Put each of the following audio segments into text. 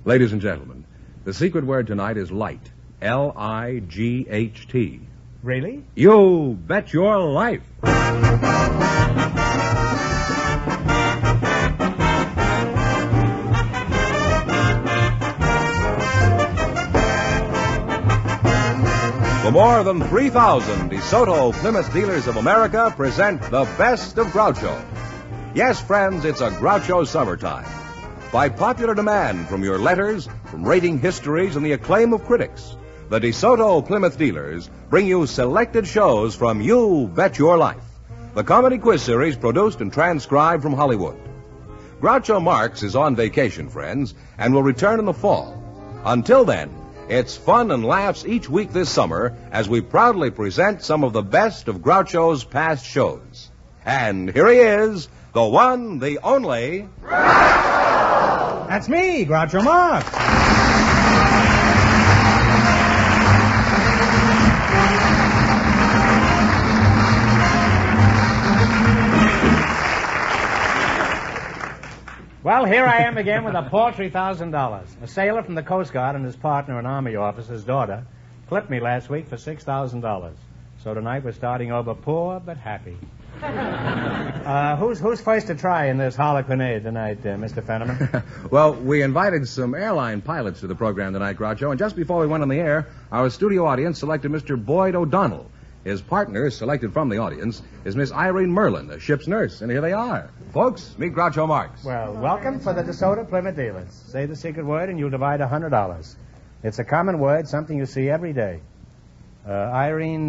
Ladies and gentlemen, the secret word tonight is light. L-I-G-H-T. Really? You bet your life. For more than 3,000 DeSoto Plymouth dealers of America present the best of Groucho. Yes, friends, it's a Groucho summertime. By popular demand from your letters, from rating histories, and the acclaim of critics, the DeSoto Plymouth dealers bring you selected shows from You Bet Your Life, the comedy quiz series produced and transcribed from Hollywood. Groucho Marx is on vacation, friends, and will return in the fall. Until then, it's fun and laughs each week this summer as we proudly present some of the best of Groucho's past shows. And here he is, the one, the only... That's me, Groucho Marx. Well, here I am again with a paltry $1,000. A sailor from the Coast Guard and his partner, an Army officer's daughter, clipped me last week for $6,000. So tonight we're starting over poor but happy. Who's first to try in this harlequinade tonight, Mr. Fenneman? Well, we invited some airline pilots to the program tonight, Groucho, and just before we went on the air, our studio audience selected Mr. Boyd O'Donnell. His partner, selected from the audience, is Miss Irene Merlin, a ship's nurse, and here they are. Folks, meet Groucho Marx. Well, welcome for the DeSoto Plymouth dealers. Say the secret word and you'll divide $100. It's a common word, something you see every day. Irene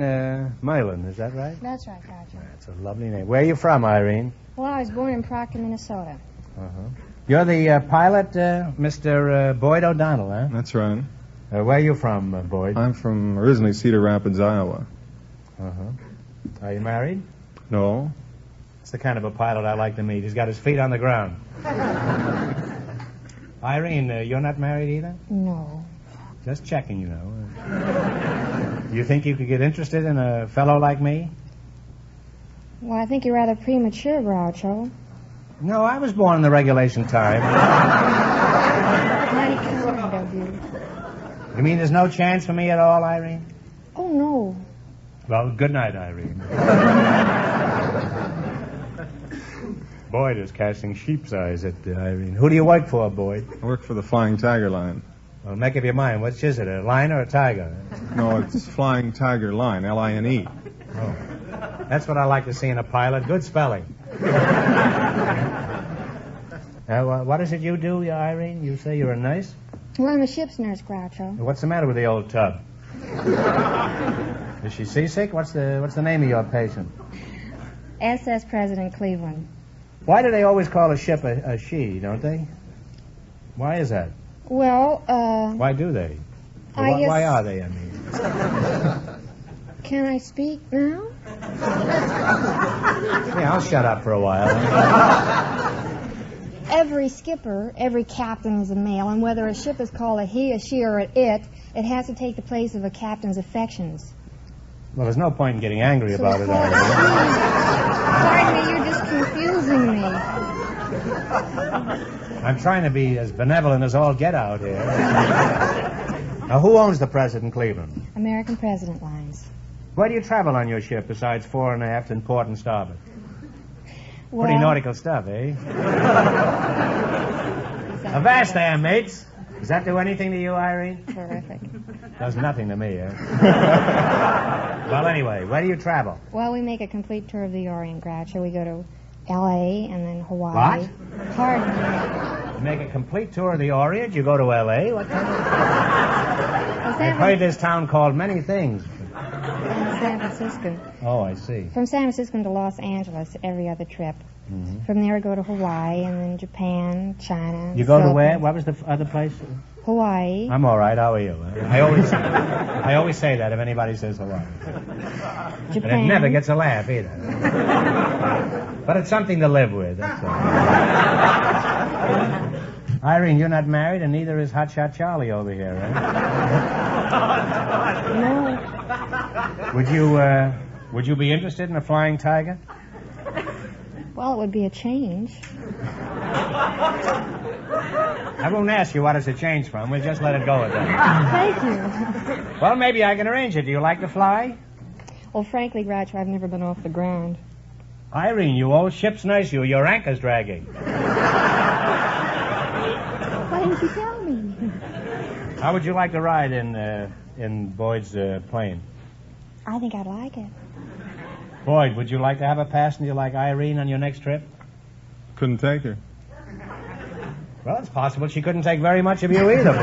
Merlin, is that right? That's right, Groucho. That's a lovely name. Where are you from, Irene? Well, I was born in Proctor, Minnesota. Uh-huh. You're the pilot, Mr. Boyd O'Donnell, huh? That's right. Where are you from, Boyd? I'm from originally Cedar Rapids, Iowa. Uh-huh. Are you married? No. It's the kind of a pilot I like to meet. He's got his feet on the ground. Irene, you're not married either? No. Just checking, you know. You think you could get interested in a fellow like me? Well, I think you're rather premature, Groucho. No, I was born in the regulation time. Mighty kind of you. You mean there's no chance for me at all, Irene? Oh, no. Well, good night, Irene. Boyd is casting sheep's eyes at Irene. Who do you work for, Boyd? I work for the Flying Tiger Line. Well, make up your mind. Which is it, a lion or a tiger? No, it's Flying Tiger Line, L-I-N-E. Oh. That's what I like to see in a pilot. Good spelling. What is it you do, Irene? You say you're a nurse? Well, I'm a ship's nurse, Groucho. What's the matter with the old tub? Is she seasick? What's the name of your patient? SS President Cleveland. Why do they always call a ship a she, don't they? Why is that? Well, Why do they? I guess... Why are they, I mean? Can I speak now? Yeah, I'll shut up for a while. Every skipper, every captain is a male, and whether a ship is called a he, a she, or an it has to take the place of a captain's affections. Well, there's no point in getting angry about it. Pardon me, you're just confusing me. I'm trying to be as benevolent as all get out here. Now, who owns the President Cleveland? American President Lines. Where do you travel on your ship besides fore and aft and port and starboard? Well, Pretty nautical stuff, eh? Avast there, mates. Does that do anything to you, Irene? Terrific. Does nothing to me, eh? Well, anyway, where do you travel? Well, we make a complete tour of the Orient, Groucho. We go to L.A. and then Hawaii. What? Pardon me. You make a complete tour of the Orient? You go to L.A.? What kind of... Well, I've heard this town called many things. San Francisco. Oh, I see. From San Francisco to Los Angeles every other trip. Mm-hmm. From there we go to Hawaii and then Japan, China. You go to where? Philippines. What was the other place? Hawaii. I'm all right. How are you? I always say that if anybody says Hawaii. Japan. But it never gets a laugh either. But it's something to live with. That's all. Irene, you're not married, and neither is Hotshot Charlie over here, right? No. Would you be interested in a flying tiger? Well, it would be a change. I won't ask you what it's a change from. We'll just let it go at that. Thank you. Well, maybe I can arrange it. Do you like to fly? Well, frankly, Groucho, I've never been off the ground. Irene, you old ship's nurse, your anchor's dragging. Why didn't you tell me? How would you like to ride in Boyd's plane? I think I'd like it. Boyd, would you like to have a passenger like Irene on your next trip? Couldn't take her. Well, it's possible she couldn't take very much of you either, Boyd.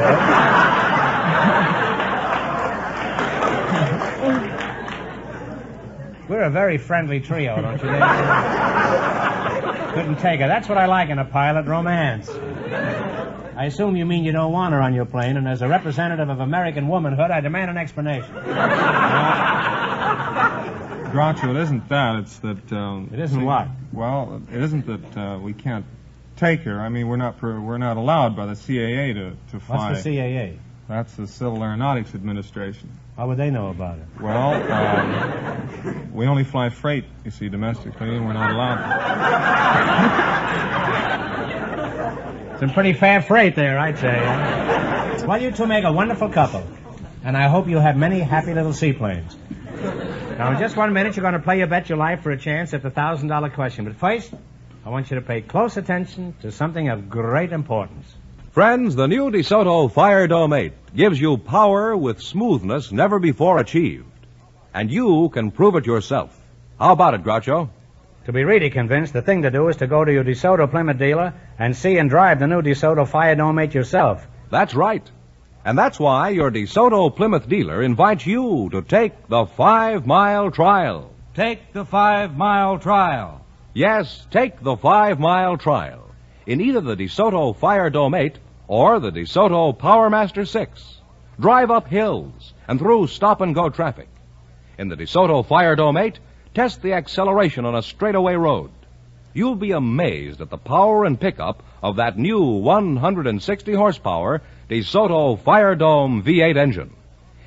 We're a very friendly trio, don't you think? Couldn't take her. That's what I like in a pilot, romance. I assume you mean you don't want her on your plane, and as a representative of American womanhood, I demand an explanation. Groucho, it isn't that. It's that... It isn't what? Well, it isn't that we can't take her. I mean, we're not allowed by the CAA to fly. What's the CAA? That's the Civil Aeronautics Administration. How would they know about it? Well, we only fly freight, you see, domestically, and we're not allowed. Some pretty fair freight there, I'd say. Huh? Well, you two make a wonderful couple, and I hope you have many happy little seaplanes. Now, in just 1 minute, you're going to play your bet your life for a chance at the $1,000 question. But first, I want you to pay close attention to something of great importance. Friends, the new DeSoto Fire Dome 8 gives you power with smoothness never before achieved. And you can prove it yourself. How about it, Groucho? To be really convinced, the thing to do is to go to your DeSoto Plymouth dealer and see and drive the new DeSoto Fire Dome 8 yourself. That's right. And that's why your DeSoto Plymouth dealer invites you to take the 5-mile trial. Take the 5-mile trial. Yes, take the 5-mile trial in either the DeSoto Fire Dome 8 or the DeSoto Powermaster 6. Drive up hills and through stop-and-go traffic. In the DeSoto Fire Dome 8, test the acceleration on a straightaway road. You'll be amazed at the power and pickup of that new 160-horsepower DeSoto Fire Dome V8 engine.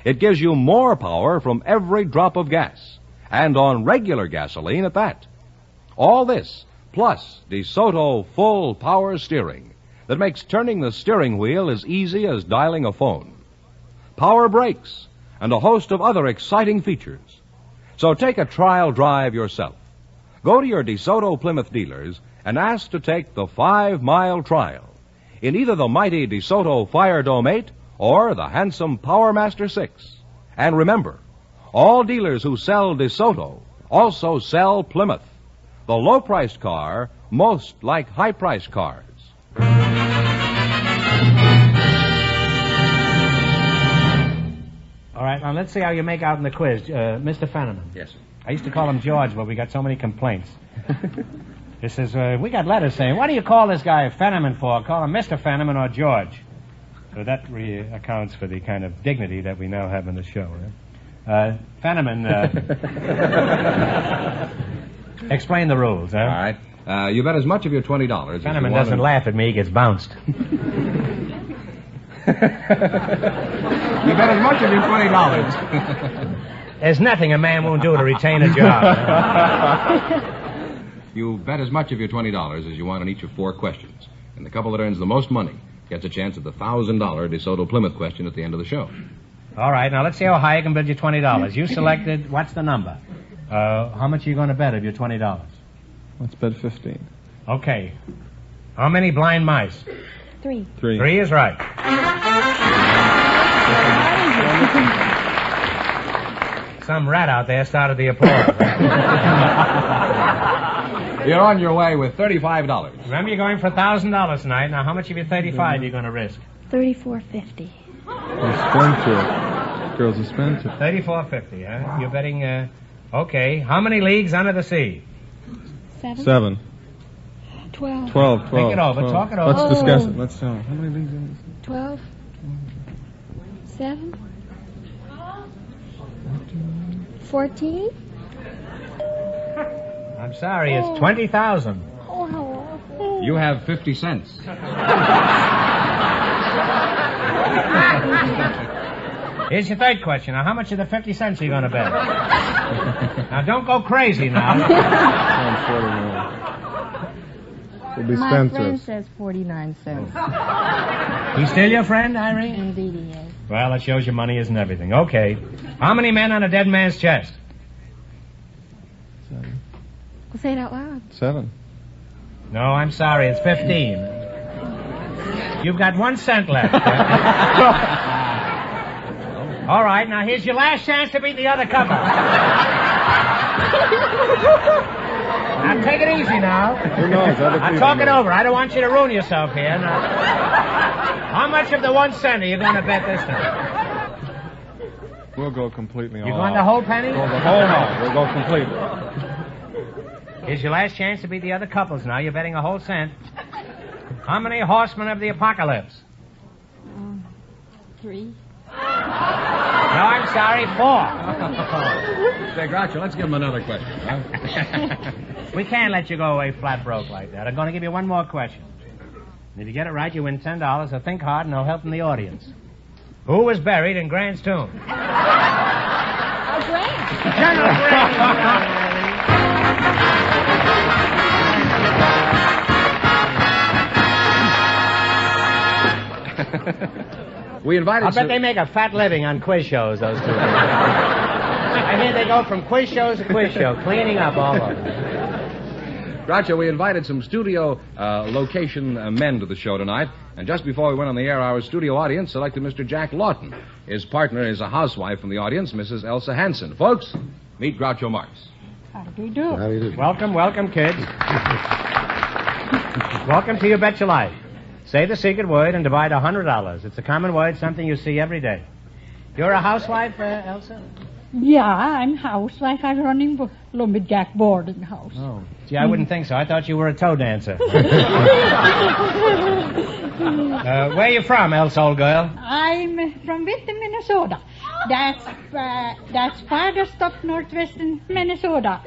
It gives you more power from every drop of gas, and on regular gasoline at that. All this, plus DeSoto full power steering that makes turning the steering wheel as easy as dialing a phone. Power brakes, and a host of other exciting features. So take a trial drive yourself. Go to your DeSoto Plymouth dealers and ask to take the 5-mile trial in either the mighty DeSoto Fire Dome 8 or the handsome Powermaster 6. And remember, all dealers who sell DeSoto also sell Plymouth, the low-priced car most like high-priced cars. All right, now let's see how you make out in the quiz. Mr. Fenneman. Yes, sir. I used to call him George, but we got so many complaints. It says, we got letters saying, what do you call this guy Fenneman for? Call him Mr. Fenneman or George. So that accounts for the kind of dignity that we now have in the show. Right? Fenneman, explain the rules, huh? All right. You bet as much of your $20 as you Fenneman want doesn't laugh at me, he gets bounced. You bet as much of your $20. There's nothing a man won't do to retain a job. You bet as much of your $20 as you want on each of 4 questions. And the couple that earns the most money gets a chance at the $1,000 DeSoto Plymouth question at the end of the show. All right, now let's see how high I can bid you $20. You selected, what's the number? How much are you going to bet of your $20? Let's bet 15. Okay. How many blind mice? 3. 3. 3 is right. Some rat out there started the applause. You're on your way with $35. Remember, you're going for $1,000 tonight. Now, how much of your 35 are you going to risk? $34.50. Girls are spendthrift. $34.50, huh? You're betting, okay. How many leagues under the sea? 7. 12. 12. Think it over. 12. Talk it over. Let's discuss it. Let's tell. How many leagues are there? 12. 7. 14. I'm sorry, it's 20,000. Oh, how awful. You have 50 cents. Here's your third question. Now, how much of the 50 cents are you going to bet? Now, don't go crazy now. We'll be My friend spendthrifts. says 49 cents. He's still your friend, Irene? Indeed he is. Well, that shows your money isn't everything. Okay. How many men on a dead man's chest? Well, say it out loud. 7. No, I'm sorry. It's 15. You've got 1 cent left. All right, now here's your last chance to beat the other couple. Now, take it easy now. Who knows? Now, talk it over. I don't want you to ruin yourself here. Now, how much of the 1 cent are you going to bet this time? We'll go completely all You going out. the whole penny? Go the whole out. We'll go completely. Here's your last chance to beat the other couples now. You're betting a whole cent. How many horsemen of the apocalypse? 3. No, I'm sorry, 4. Say, Groucho, let's give him another question, huh? We can't let you go away flat broke like that. I'm going to give you one more question. And if you get it right, you win $10, so think hard and no help from the audience. Who was buried in Grant's tomb? Oh, Grant. General Grant. We invited I bet they make a fat living on quiz shows, those two. I hear they go from quiz shows to quiz show, cleaning up all over. Groucho, we invited some studio location men to the show tonight, and just before we went on the air, our studio audience selected Mr. Jack Lawton. His partner is a housewife from the audience, Mrs. Elsa Hansen. Folks, meet Groucho Marx. How do you do? Welcome, welcome, kids. Welcome to You Bet Your Life. Say the secret word and divide $100. It's a common word, something you see every day. You're a housewife, Elsa? Yeah, I'm housewife. I'm running lumberjack boarding house. Oh, gee, I wouldn't think so. I thought you were a toe dancer. Where are you from, Elsa, old girl? I'm from Vinton, Minnesota. That's farthest up northwestern Minnesota.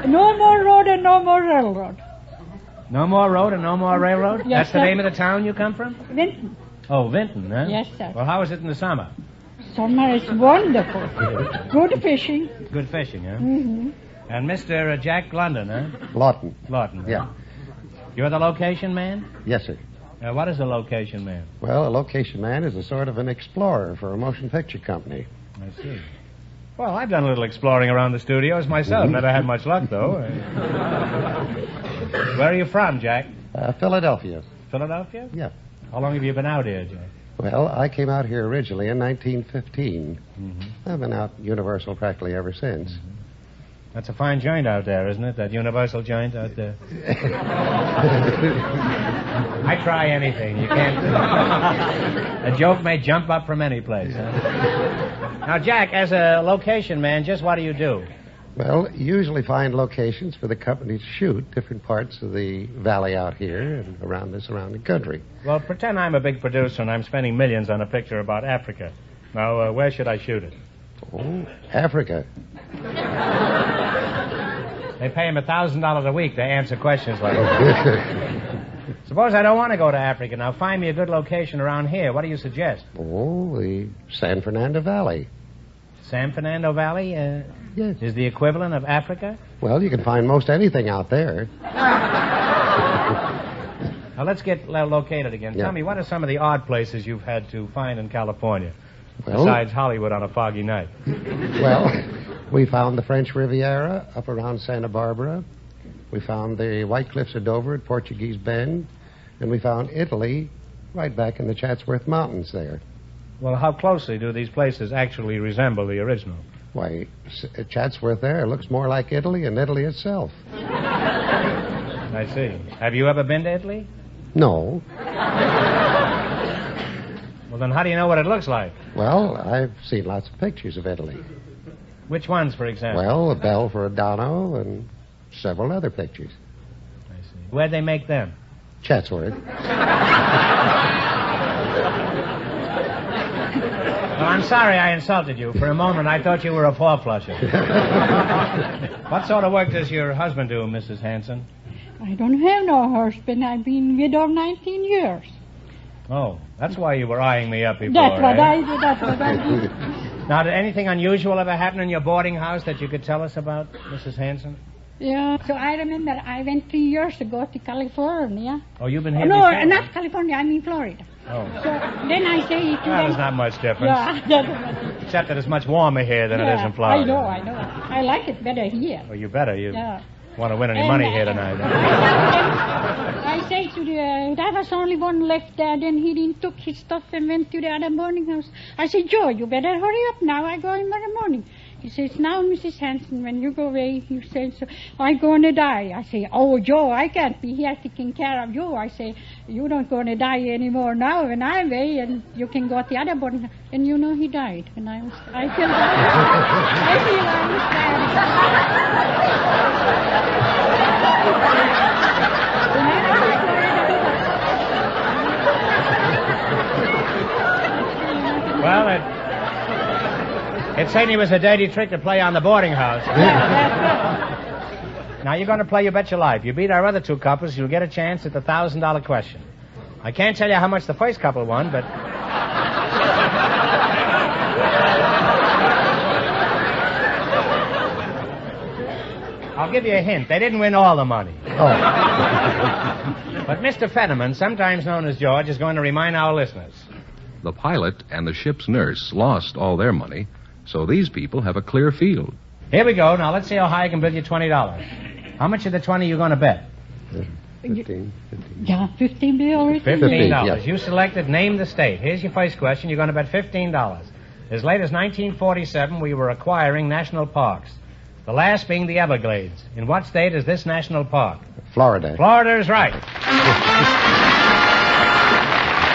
No more road and no more railroad. No more road and no more railroad? Yes, That's the sir. name of the town you come from? Vinton. Oh, Vinton, huh? Yes, sir. Well, how is it in the summer? Summer is wonderful. Good fishing. Good fishing, huh? Mm-hmm. And Mr. Jack London, huh? Lawton. Lawton. huh? Yeah. You're the location man? Yes, sir. What is a location man? Well, a location man is a sort of an explorer for a motion picture company. I see. Well, I've done a little exploring around the studios myself. Never had much luck, though. Where are you from, Jack? Philadelphia. Philadelphia? Yeah. How long have you been out here, Jack? Well, I came out here originally in 1915. I've been out Universal practically ever since. That's a fine joint out there, isn't it? That Universal joint out there. I try anything. You can't. A joke may jump up from any place. Huh? Now, Jack, as a location man, just what do you do? Well, usually find locations for the company to shoot different parts of the valley out here and around the surrounding country. Well, pretend I'm a big producer and I'm spending millions on a picture about Africa. Now, where should I shoot it? Oh, Africa. They pay him $1,000 a week to answer questions like that. Suppose I don't want to go to Africa. Now, find me a good location around here. What do you suggest? Oh, the San Fernando Valley. San Fernando Valley Yes. is the equivalent of Africa? Well, you can find most anything out there. Now, let's get located again. Yeah. Tell me, what are some of the odd places you've had to find in California, Well, besides Hollywood on a foggy night? Well, we found the French Riviera up around Santa Barbara. We found the White Cliffs of Dover at Portuguese Bend. And we found Italy right back in the Chatsworth Mountains there. Well, how closely do these places actually resemble the original? Why, Chatsworth there looks more like Italy than Italy itself. I see. Have you ever been to Italy? No. Well, then how do you know what it looks like? Well, I've seen lots of pictures of Italy. Which ones, for example? Well, the Bell for Adano and several other pictures. I see. Where'd they make them? Chatsworth. Well, I'm sorry I insulted you. For a moment, I thought you were a four-flusher. What sort of work does your husband do, Mrs. Hanson? I don't have no husband. I've been widowed 19 years. Oh, that's why you were eyeing me up before, That's what eh? I do. That's what I do. Now, did anything unusual ever happen in your boarding house that you could tell us about, Mrs. Hanson? Yeah. So I remember I went 3 years ago to California. Oh, you've been here No, before? not California. I mean Florida. Oh. So then I say to Well, them. there's not much difference. Yeah, that's Except that it's much warmer here than it is in I Florida. know. I like it better here. Well, you better. You Yeah. want to win any And, money here tonight. I say to the, there was only one left there, then he didn't took his stuff and went to the other boarding house. I said, Joe, you better hurry up now, I go in the morning. He says, now, Mrs. Hanson, when you go away, you say, so I'm going to die. I say, oh, Joe, I can't be here taking care of you. I say, you're not going to die anymore now when I'm away, and you can go to the other boarding house. And you know, he died. And I feel Well, it certainly was a dirty trick to play on the boarding house. Now, you're going to play You Bet Your Life. You beat our other two couples, you'll get a chance at the $1,000 question. I can't tell you how much the first couple won, but... I'll give you a hint. They didn't win all the money. Oh. But Mr. Fetterman, sometimes known as George, is going to remind our listeners. The pilot and the ship's nurse lost all their money, so these people have a clear field. Here we go. Now, let's see how high I can bid you $20. How much of the 20 are you going to bet? 15. Yeah, 15 be already. $15. yes. You selected Name the State. Here's your first question. You're going to bet $15. As late as 1947, we were acquiring national parks. The last being the Everglades. In what state is this national park? Florida. Florida is right.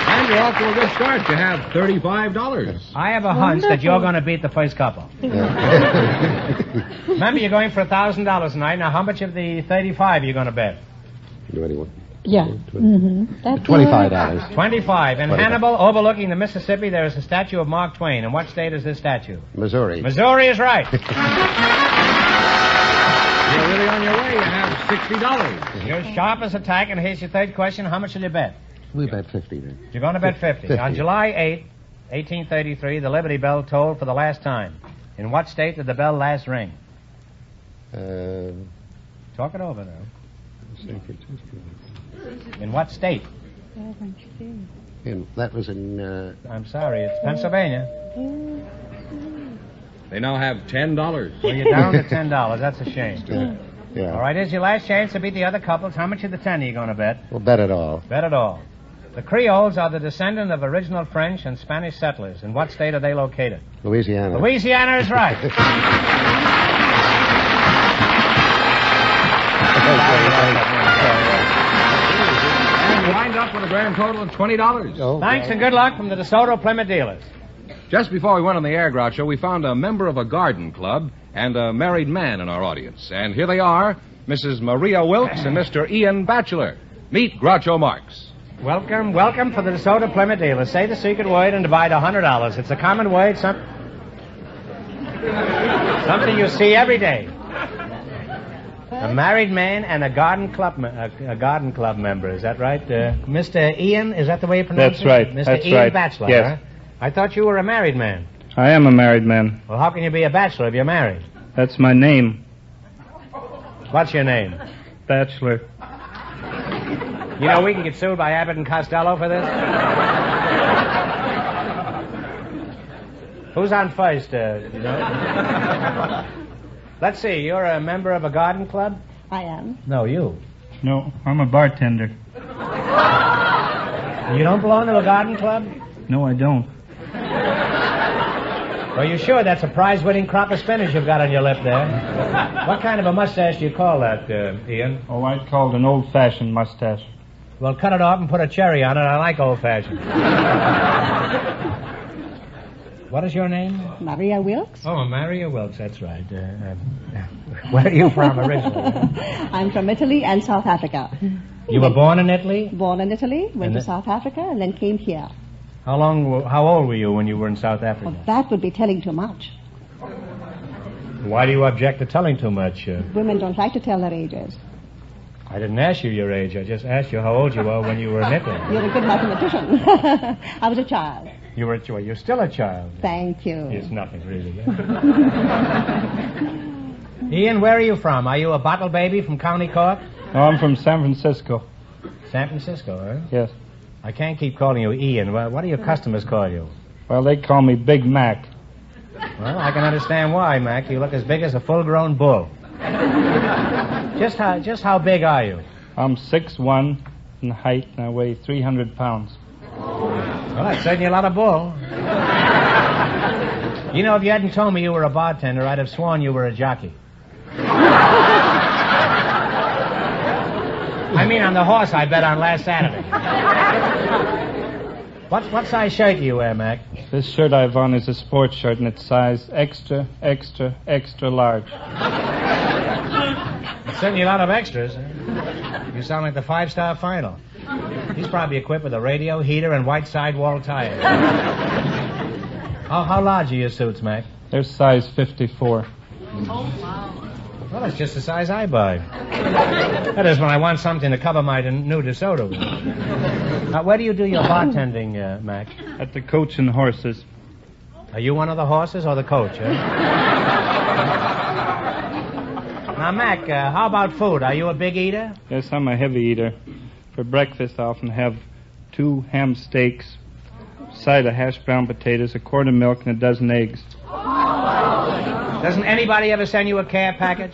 And you're off to a good start. You have $35. I have a hunch that you're going to beat the first couple. Remember, you're going for $1,000 tonight. Now, how much of the 35 are you going to bet? 21. Yeah. Mm-hmm. That's $25. 25. In 25. Hannibal, overlooking the Mississippi, there is a statue of Mark Twain. In what state is this statue? Missouri. Missouri is right. You're really on your way. You have $60. You're sharp as a tack, and here's your third question. How much will you bet? We bet 50 then. You're going to bet 50. 50. On July 8, 1833, the Liberty Bell tolled for the last time. In what state did the bell last ring? Talk it over now. San Francisco. In what state? And that was in, I'm sorry, it's Pennsylvania. They now have $10. Well, you're down to $10. That's a shame. yeah. All right, here's your last chance to beat the other couples. How much of the 10 are you going to bet? We'll bet it all. Bet it all. The Creoles are the descendant of original French and Spanish settlers. In what state are they located? Louisiana. Louisiana is right. And you wind up with a grand total of $20. Oh, Thanks and good luck from the DeSoto Plymouth dealers. Just before we went on the air, Groucho, we found a member of a garden club and a married man in our audience. And here they are, Mrs. Maria Wilkes and Mr. Ian Batchelor. Meet Groucho Marx. Welcome for the DeSoto Plymouth dealers. Say the secret word and divide $100. It's a common word, something you see every day. A married man and a garden club member. Is that right? Mr. Ian, is that the way you pronounce That's it? right. Mr. That's Ian right. Batchelor, Yes. huh? I thought you were a married man. I am a married man. Well, how can you be a bachelor if you're married? That's my name. What's your name? Bachelor. You know, we can get sued by Abbott and Costello for this. Who's on first, you know? Let's see, you're a member of a garden club? I am. No, you. No, I'm a bartender. You don't belong to a garden club? No, I don't. Well, you sure that's a prize-winning crop of spinach you've got on your lip there? What kind of a mustache do you call that, Ian? Oh, I'd call it an old-fashioned mustache. Well, cut it off and put a cherry on it. I like old-fashioned. What is your name? Maria Wilkes. Oh, Maria Wilkes, that's right. Where are you from originally? I'm from Italy and South Africa. You were born in Italy? Born in Italy, went And to South Africa, and then came here. How old were you when you were in South Africa? Well, that would be telling too much. Why do you object to telling too much? Women don't like to tell their ages. I didn't ask you your age. I just asked you how old you were when you were in Italy. You're a good mathematician. I was a child. You're still a child. Thank you. It's nothing, really. Ian, where are you from? Are you a bottle baby from County Cork? No, I'm from San Francisco. San Francisco, eh? Yes. I can't keep calling you Ian. What do your customers call you? Well, they call me Big Mac. Well, I can understand why, Mac. You look as big as a full-grown bull. Just how big are you? I'm 6'1" in height, and I weigh 300 pounds. Well, that's certainly a lot of bull. You know, if you hadn't told me you were a bartender, I'd have sworn you were a jockey. I mean, on the horse I bet on last Saturday. What size shirt do you wear, Mac? This shirt I have on is a sports shirt, and it's size extra, extra, extra large. There's certainly a lot of extras. You sound like the 5-star final. He's probably equipped with a radio, heater, and white sidewall tires. How large are your suits, Mac? They're size 54. Well, that's just the size I buy. That is when I want something to cover my new DeSoto. Now, where do you do your bartending, Mac? At the Coach and Horses. Are you one of the horses or the coach, eh? Now, Mac, how about food? Are you a big eater? Yes, I'm a heavy eater. For breakfast, I often have 2 ham steaks, a side of hashed brown potatoes, a quart of milk, and a dozen eggs. Doesn't anybody ever send you a care package?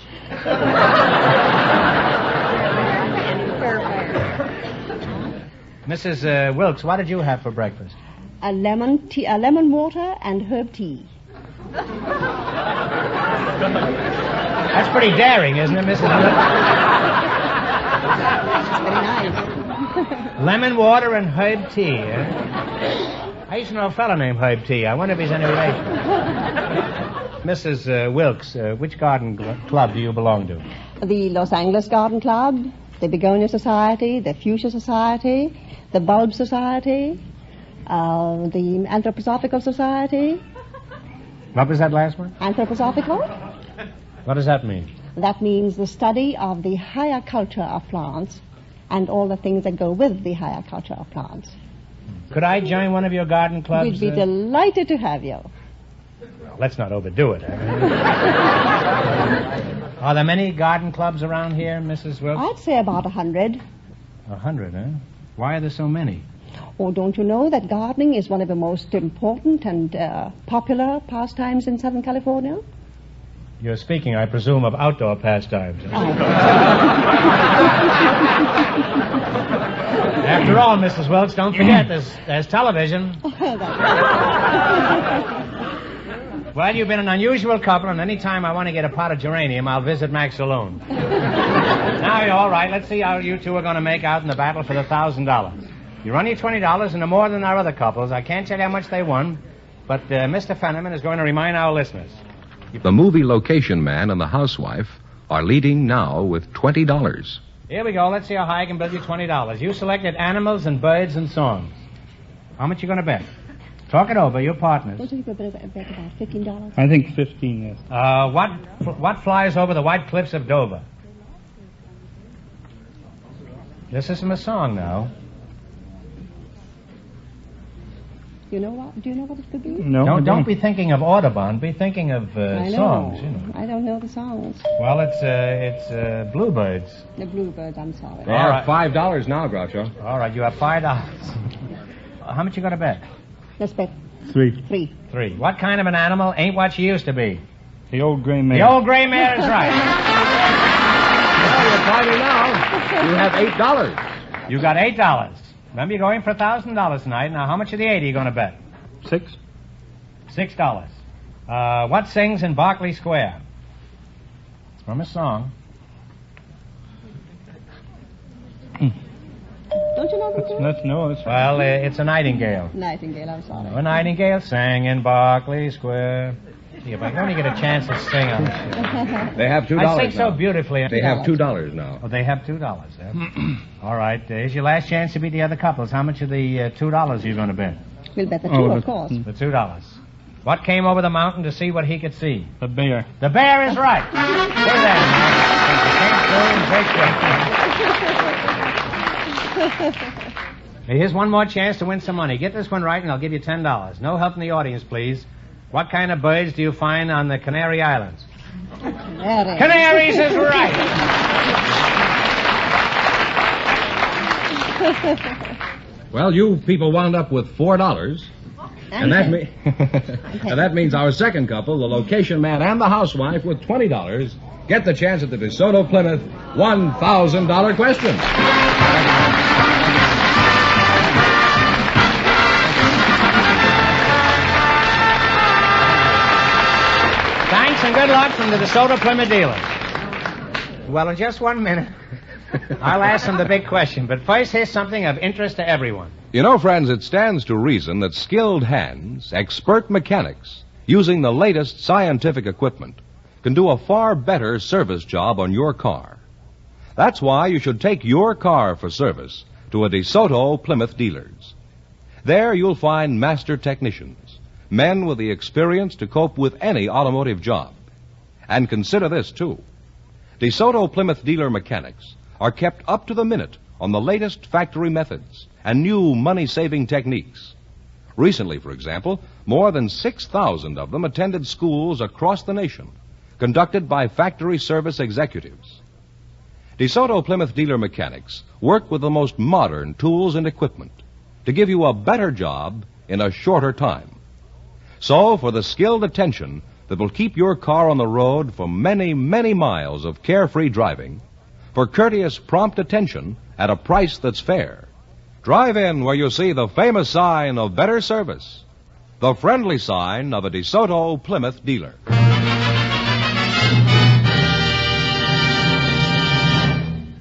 Mrs. Wilkes, what did you have for breakfast? A lemon water and herb tea. That's pretty daring, isn't it, Mrs. Wilkes? Very nice. Lemon water and herb tea, eh? I used to know a fellow named Herb Tea. I wonder if he's any relation. Mrs. Wilkes, which garden club do you belong to? The Los Angeles Garden Club, the Begonia Society, the Fuchsia Society, the Bulb Society, the Anthroposophical Society. What was that last one? Anthroposophical? What does that mean? That means the study of the higher culture of plants and all the things that go with the higher culture of plants. Could I join one of your garden clubs? We'd be delighted to have you. Well, let's not overdo it. Are there many garden clubs around here, Mrs. Wilkes? I'd say about 100. 100, eh? Why are there so many? Oh, don't you know that gardening is one of the most important and popular pastimes in Southern California? You're speaking, I presume, of outdoor pastimes. After all, Mrs. Wilkes, don't forget, there's television. Well, you've been an unusual couple, and any time I want to get a pot of geranium, I'll visit Mac's saloon. Now, you're all right. Let's see how you two are going to make out in the battle for the $1,000. You run your $20, and they're more than our other couples. I can't tell you how much they won, but Mr. Fenneman is going to remind our listeners. The movie location man and the housewife are leading now with $20. Here we go. Let's see how high I can build you $20. You selected animals and birds and songs. How much you going to bet? Talk it over, your partners. Don't you bet about $15? I think 15, yes. What flies over the white cliffs of Dover? This is from a song now. Do you know what it could be? No, Don't be thinking of Audubon. Be thinking of songs. You know. I don't know the songs. Well, it's Bluebirds. The Bluebirds, I'm sorry. They are $5 now, Groucho. All right, you have $5. How much you going to bet? Let's bet 3. 3. What kind of an animal ain't what she used to be? The old gray mare. The old gray mare is right. Well, you're climbing now. You have $8. You got $8. Remember, you're going for $1,000 tonight. Now, how much of the 8 are you going to bet? 6. $6. What sings in Berkeley Square? It's from a song. Don't you know the song? Let's know. Well, it's a nightingale. Nightingale, I'm sorry. A nightingale sang in Berkeley Square. See, if I can only get a chance to sing on this. They have $2 I sing now. so beautifully. They have $2 now. Oh, they have $2. Yeah? All right. Here's your last chance to beat the other couples. How much of the $2 are you going to bet? We'll bet the 2, of course. The $2. What came over the mountain to see what he could see? The bear. The bear is right. Put that in. Here's one more chance to win some money. Get this one right, and I'll give you $10. No help in the audience, please. What kind of birds do you find on the Canary Islands? Canaries is right. Well, you people wound up with $4. And that means our second couple, the location man and the housewife, with $20, get the chance at the DeSoto Plymouth $1,000 question. Thanks and good luck from the DeSoto Plymouth dealers. Well, in just 1 minute, I'll ask them the big question. But first, here's something of interest to everyone. You know, friends, it stands to reason that skilled hands, expert mechanics, using the latest scientific equipment, can do a far better service job on your car. That's why you should take your car for service to a DeSoto Plymouth dealers. There you'll find master technicians, men with the experience to cope with any automotive job. And consider this, too. DeSoto Plymouth dealer mechanics are kept up to the minute on the latest factory methods and new money-saving techniques. Recently, for example, more than 6,000 of them attended schools across the nation, conducted by factory service executives. DeSoto Plymouth dealer mechanics work with the most modern tools and equipment to give you a better job in a shorter time. So, for the skilled attention that will keep your car on the road for many, many miles of carefree driving, for courteous, prompt attention at a price that's fair, drive in where you see the famous sign of better service, the friendly sign of a DeSoto Plymouth dealer.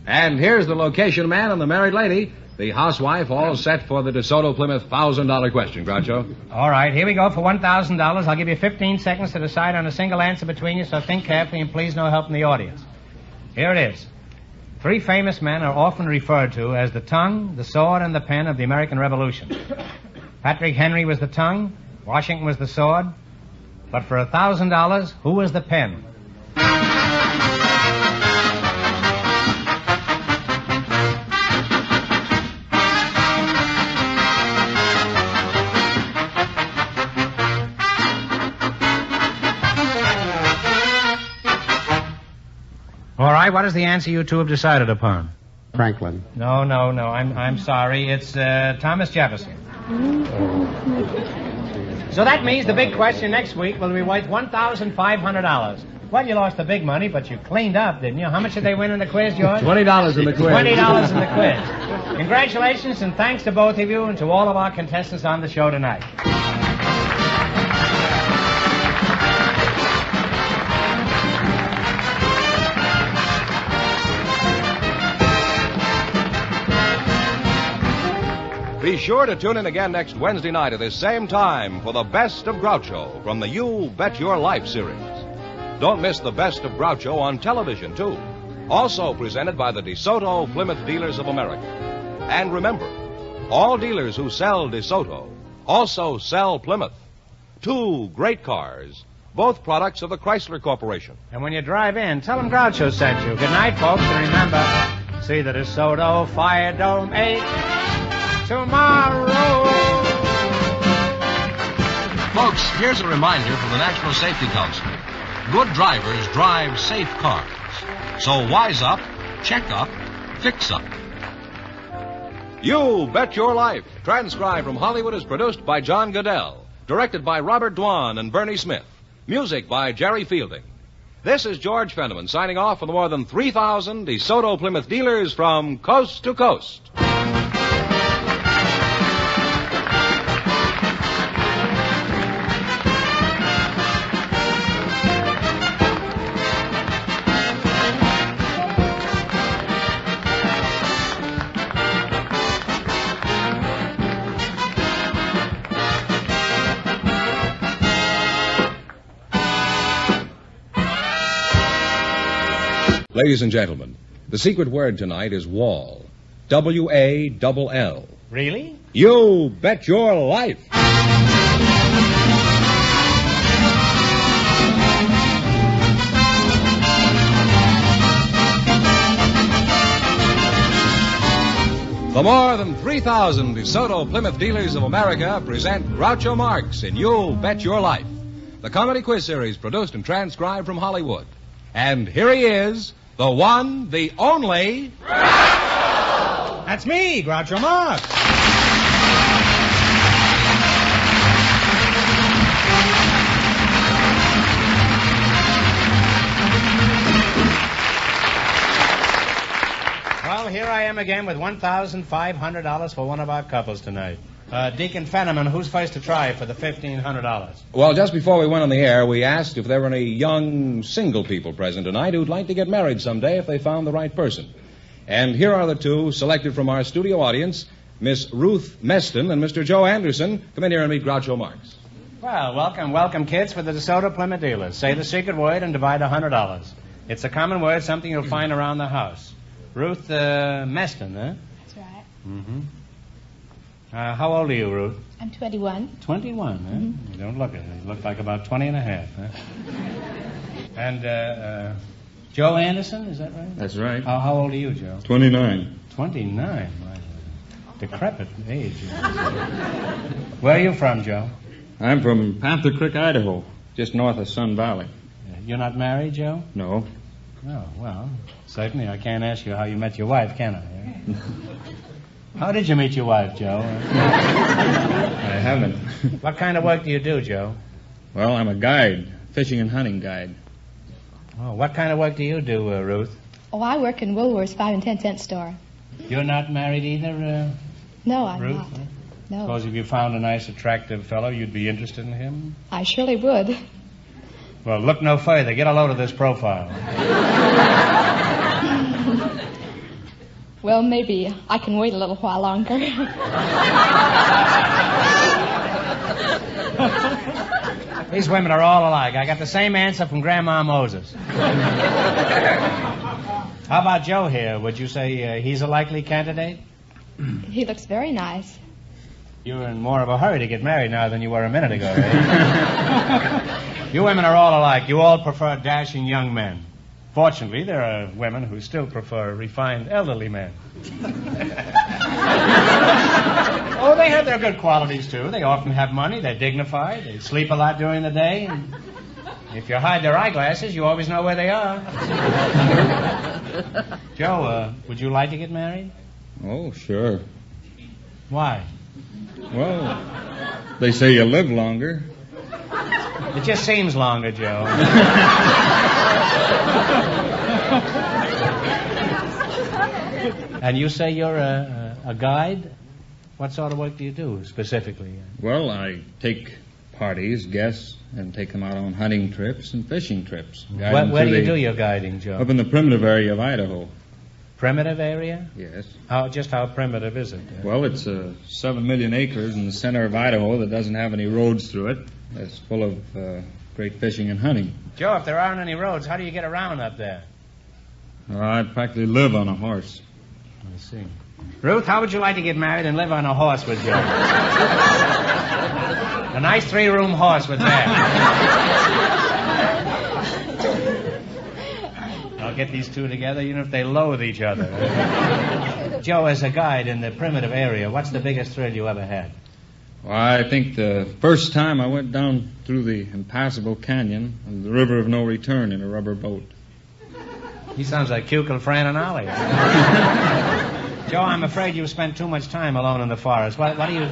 And here's the location man and the married lady, the housewife, all set for the DeSoto Plymouth $1,000 question, Groucho. All right, here we go for $1,000. I'll give you 15 seconds to decide on a single answer between you, so think carefully and please no help from the audience. Here it is. 3 famous men are often referred to as the tongue, the sword, and the pen of the American Revolution. Patrick Henry was the tongue, Washington was the sword, but for $1,000, who was the pen? All right, what is the answer you two have decided upon? Franklin. No. I'm sorry. It's Thomas Jefferson. So that means the big question next week will be worth $1,500. Well, you lost the big money, but you cleaned up, didn't you? How much did they win in the quiz, George? $20 in the quiz. $20 in the quiz. Congratulations and thanks to both of you and to all of our contestants on the show tonight. Be sure to tune in again next Wednesday night at this same time for the Best of Groucho from the You Bet Your Life series. Don't miss the Best of Groucho on television, too. Also presented by the DeSoto Plymouth Dealers of America. And remember, all dealers who sell DeSoto also sell Plymouth. 2 great cars, both products of the Chrysler Corporation. And when you drive in, tell them Groucho sent you. Good night, folks, and remember, see the DeSoto Fire Dome 8 tomorrow. Folks, here's a reminder from the National Safety Council. Good drivers drive safe cars. So wise up, check up, fix up. You Bet Your Life, transcribed from Hollywood, is produced by John Goodell, directed by Robert Dwan and Bernie Smith, music by Jerry Fielding. This is George Fenneman signing off for the more than 3,000 DeSoto Plymouth dealers from coast to coast. Ladies and gentlemen, the secret word tonight is wall. W-A-L-L. Really? You Bet Your Life. The more than 3,000 DeSoto Plymouth Dealers of America present Groucho Marx in You Bet Your Life, the comedy quiz series produced and transcribed from Hollywood. And here he is, the one, the only... That's me, Groucho Marx. Well, here I am again with $1,500 for one of our couples tonight. Deacon Fenneman, who's first to try for the $1,500? Well, just before we went on the air, we asked if there were any young single people present tonight who'd like to get married someday if they found the right person. And here are the two selected from our studio audience, Miss Ruth Meston and Mr. Joe Anderson. Come in here and meet Groucho Marx. Well, welcome, kids, for the DeSoto Plymouth dealers. Say the secret word and divide $100. It's a common word, something you'll find around the house. Ruth Meston, huh? That's right. Mm-hmm. How old are you, Ruth? I'm 21. 21, huh? Mm-hmm. You don't look it. You look like about 20 and a half, huh? And, Joe Anderson, is that right? That's right. How old are you, Joe? 29. 29? My decrepit age. Where are you from, Joe? I'm from Panther Creek, Idaho, just north of Sun Valley. You're not married, Joe? No. Oh, well, certainly I can't ask you how you met your wife, can I? How did you meet your wife, Joe? I haven't. What kind of work do you do, Joe? Well, I'm a guide, fishing and hunting guide. Oh, what kind of work do you do, Ruth? Oh, I work in Woolworth's 5 and 10 cent store. You're not married either, No, I'm Ruth? not. No. Suppose if you found a nice, attractive fellow, you'd be interested in him? I surely would. Well, look no further. Get a load of this profile. Well, maybe I can wait a little while longer. These women are all alike. I got the same answer from Grandma Moses. How about Joe here? Would you say he's a likely candidate? He looks very nice. You're in more of a hurry to get married now than you were a minute ago, eh? You women are all alike. You all prefer dashing young men. Fortunately, there are women who still prefer refined elderly men. Oh, they have their good qualities, too. They often have money, they're dignified, they sleep a lot during the day, and if you hide their eyeglasses, you always know where they are. Joe, would you like to get married? Oh, sure. Why? Well, they say you live longer. It just seems longer, Joe. And you say you're a guide? What sort of work do you do, specifically? Well, I take parties, guests, and take them out on hunting trips and fishing trips. Where do you do your guiding, Joe? Up in the primitive area of Idaho. Primitive area? Yes. Just how primitive is it? Well, it's 7 million acres in the center of Idaho that doesn't have any roads through it. It's full of great fishing and hunting. Joe, if there aren't any roads, how do you get around up there? I practically live on a horse. I see. Ruth, how would you like to get married and live on a horse with Joe? A nice 3-room horse with that. I'll get these two together even if they loathe each other. Joe, as a guide in the primitive area, what's the biggest thrill you ever had? Well, I think the first time I went down through the impassable canyon of the River of No Return in a rubber boat. He sounds like Kukul, Fran, and Ollie. Joe, I'm afraid you've spent too much time alone in the forest. What are you...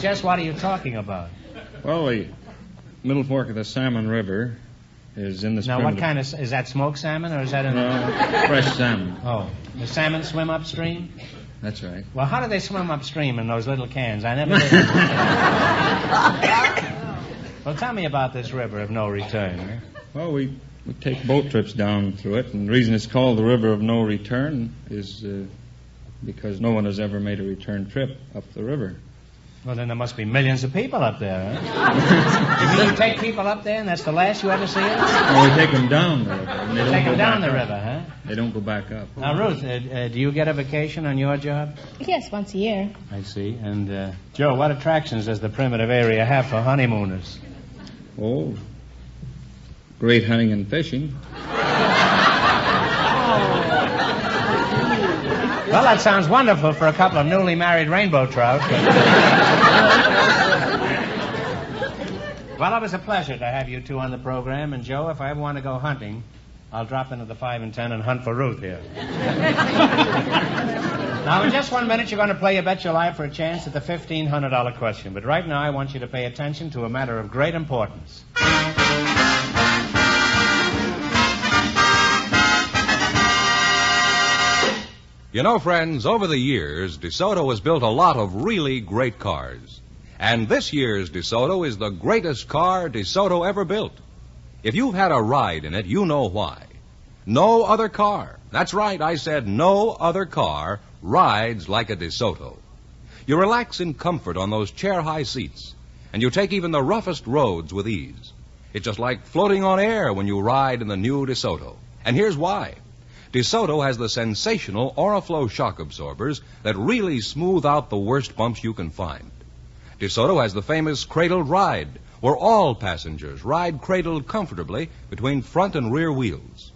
Just what are you talking about? Well, the Middle Fork of the Salmon River is in this Now, what kind of... Is that smoked salmon, or is that... fresh salmon. Oh. The salmon swim upstream? That's right. Well, how do they swim upstream in those little cans? I never did. Well, tell me about this River of No Return. Well, we take boat trips down through it, and the reason it's called the River of No Return is because no one has ever made a return trip up the river. Well, then there must be millions of people up there, huh? You mean you take people up there, and that's the last you ever see them? Well, we take them down the river. And they don't take go them down back the up. river, huh? They don't go back up. Now, Ruth, do you get a vacation on your job? Yes, once a year. I see. And, Joe, what attractions does the primitive area have for honeymooners? Oh, great hunting and fishing. Well, that sounds wonderful for a couple of newly married rainbow trout. Well, it was a pleasure to have you two on the program. And, Joe, if I ever want to go hunting, I'll drop into the 5 and 10 and hunt for Ruth here. Now, in just 1 minute, you're going to play You Bet Your Life for a chance at the $1,500 question. But right now, I want you to pay attention to a matter of great importance. You know, friends, over the years, DeSoto has built a lot of really great cars. And this year's DeSoto is the greatest car DeSoto ever built. If you've had a ride in it, you know why. No other car, that's right, I said no other car, rides like a DeSoto. You relax in comfort on those chair-high seats, and you take even the roughest roads with ease. It's just like floating on air when you ride in the new DeSoto. And here's why. DeSoto has the sensational Oriflow shock absorbers that really smooth out the worst bumps you can find. DeSoto has the famous cradled ride, where all passengers ride cradled comfortably between front and rear wheels.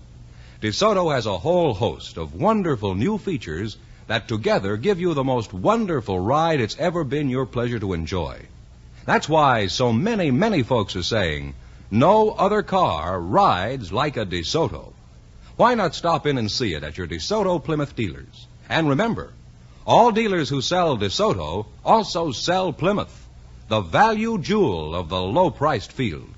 DeSoto has a whole host of wonderful new features that together give you the most wonderful ride it's ever been your pleasure to enjoy. That's why so many, many folks are saying, no other car rides like a DeSoto. Why not stop in and see it at your DeSoto Plymouth dealers? And remember, all dealers who sell DeSoto also sell Plymouth, the value jewel of the low-priced field.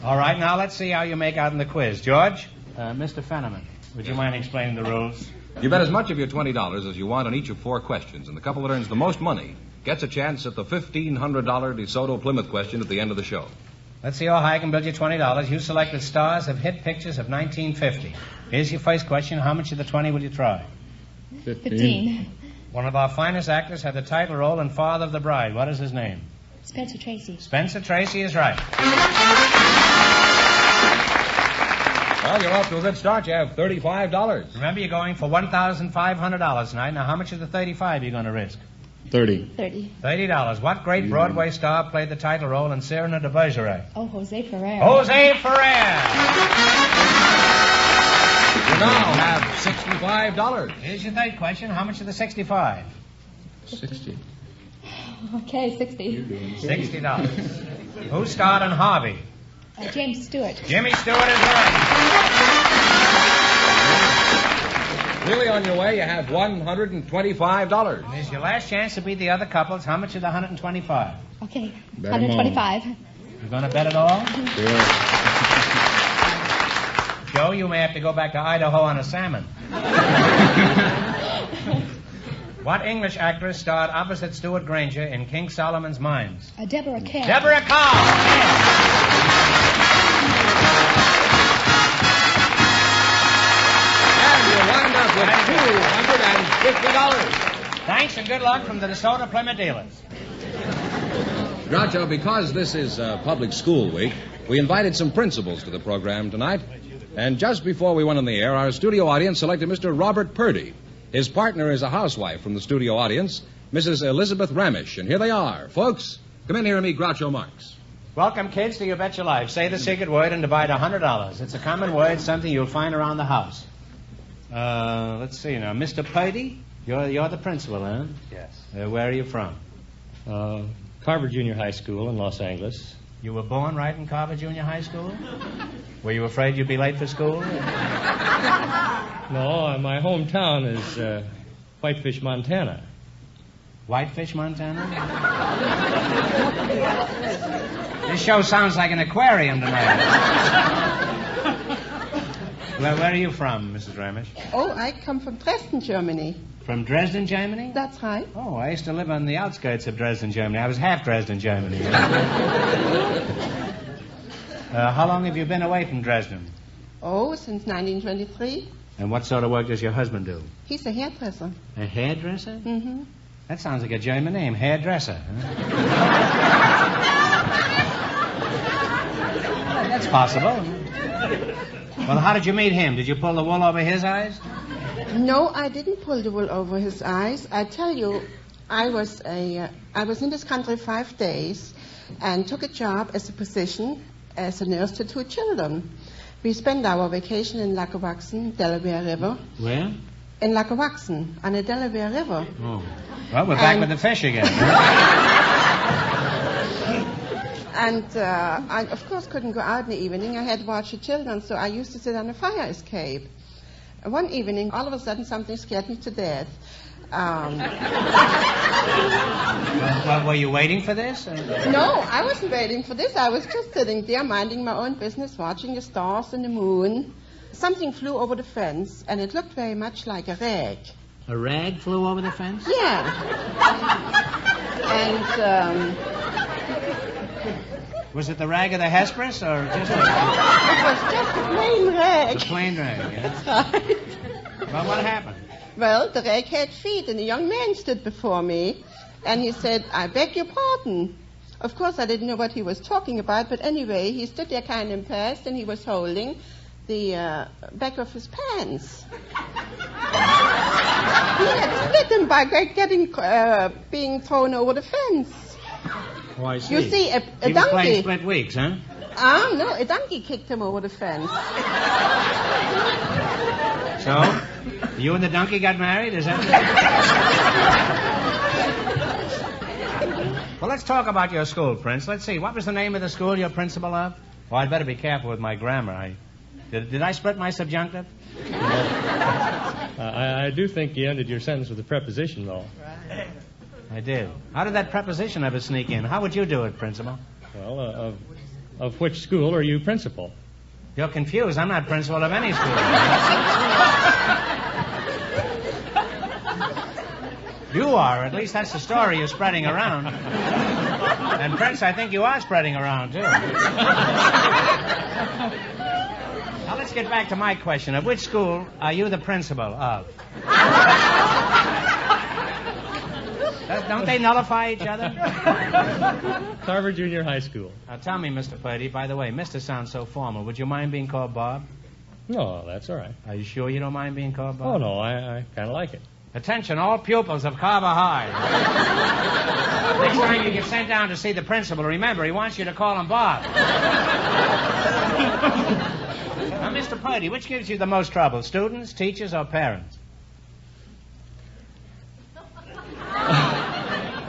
All right, now let's see how you make out in the quiz. George, Mr. Fenneman, would you mind explaining the rules? You bet as much of your $20 as you want on each of 4 questions, and the couple that earns the most money gets a chance at the $1,500 DeSoto Plymouth question at the end of the show. Let's see how high I can build you $20. You selected stars of hit pictures of 1950. Here's your first question. How much of the 20 will you try? 15. One of our finest actors had the title role in Father of the Bride. What is his name? Spencer Tracy. Spencer Tracy is right. Well, you're off to a good start. You have $35. Remember, you're going for $1,500 tonight. Now, how much of the 35 are you going to risk? 30. $30. What great Broadway star played the title role in Cyrano de Bergerac? Oh, Jose Ferrer. Jose Ferrer. You now have $65. Here's your third question. How much of the 65? 60. Okay, 60. $60. Who starred in Harvey? James Stewart. Jimmy Stewart is right. Really on your way, you have $125. Here's your last chance to beat the other couples. How much of the 125? Okay, Bet 'em all. 125. You're going to bet it all? Sure. Joe, you may have to go back to Idaho on a salmon. What English actress starred opposite Stuart Granger in King Solomon's Mines? Deborah Kerr. Deborah Carr. With $250. Thanks and good luck from the DeSoto Plymouth dealers. Groucho, because this is public school week, we invited some principals to the program tonight. And just before we went on the air, our studio audience selected Mr. Robert Purdy. His partner is a housewife from the studio audience, Mrs. Elizabeth Ramish. And here they are. Folks, come in here and meet Groucho Marx. Welcome, kids, to You Bet Your Life. Say the secret word and divide $100. It's a common word, something you'll find around the house. Let's see now. Mr. Purdy, you're the principal, huh? Yes. Where are you from? Carver Junior High School in Los Angeles. You were born right in Carver Junior High School? Were you afraid you'd be late for school? No, my hometown is Whitefish, Montana. Whitefish, Montana? This show sounds like an aquarium tonight. Where are you from, Mrs. Ramish? Oh, I come from Dresden, Germany. From Dresden, Germany? That's right. Oh, I used to live on the outskirts of Dresden, Germany. I was half Dresden, Germany. How long have you been away from Dresden? Oh, since 1923. And what sort of work does your husband do? He's a hairdresser. A hairdresser? Mm-hmm. That sounds like a German name, hairdresser. Huh? That's possible. Well, how did you meet him? Did you pull the wool over his eyes? No, I didn't pull the wool over his eyes. I tell you, I was in this country 5 days and took a job as a physician, as a nurse to 2 children. We spent our vacation in Lackawaxen, Delaware River. Where? in Lackawaxen on the Delaware River. Oh. Well, we're back with the fish again. And I, of course, couldn't go out in the evening. I had to watch the children, so I used to sit on a fire escape. One evening, all of a sudden, something scared me to death. Well, were you waiting for this? No, I wasn't waiting for this. I was just sitting there minding my own business, watching the stars and the moon. Something flew over the fence, and it looked very much like a rag. A rag flew over the fence? Yeah. And, was it the rag of the Hesperus, or just a... It was just a plain rag. A plain rag, yeah. That's right. Well, what happened? Well, the rag had feet, and a young man stood before me, and he said, "I beg your pardon." Of course, I didn't know what he was talking about, but anyway, he stood there kind of impressed, and he was holding the back of his pants. He had split them by being thrown over the fence. Oh, I see. You see, a he was donkey... playing split weeks, huh? No, a donkey kicked him over the fence. So, you and the donkey got married, is that Well, let's talk about your school, Prince. Let's see, what was the name of the school you're principal of? Oh, I'd better be careful with my grammar. Did I split my subjunctive? I do think you ended your sentence with a preposition, though. Right. I did. How did that preposition ever sneak in? How would you do it, Principal? Well, of which school are you principal? You're confused. I'm not principal of any school. You are. At least that's the story you're spreading around. And, Prince, I think you are spreading around, too. Now, let's get back to my question. Of which school are you the principal of? Don't they nullify each other? Carver Junior High School. Now, tell me, Mr. Purdy, by the way, Mr. sounds so formal. Would you mind being called Bob? No, that's all right. Are you sure you don't mind being called Bob? Oh, no, I kind of like it. Attention, all pupils of Carver High. Next time you get sent down to see the principal, remember, he wants you to call him Bob. Now, Mr. Purdy, which gives you the most trouble, students, teachers, or parents?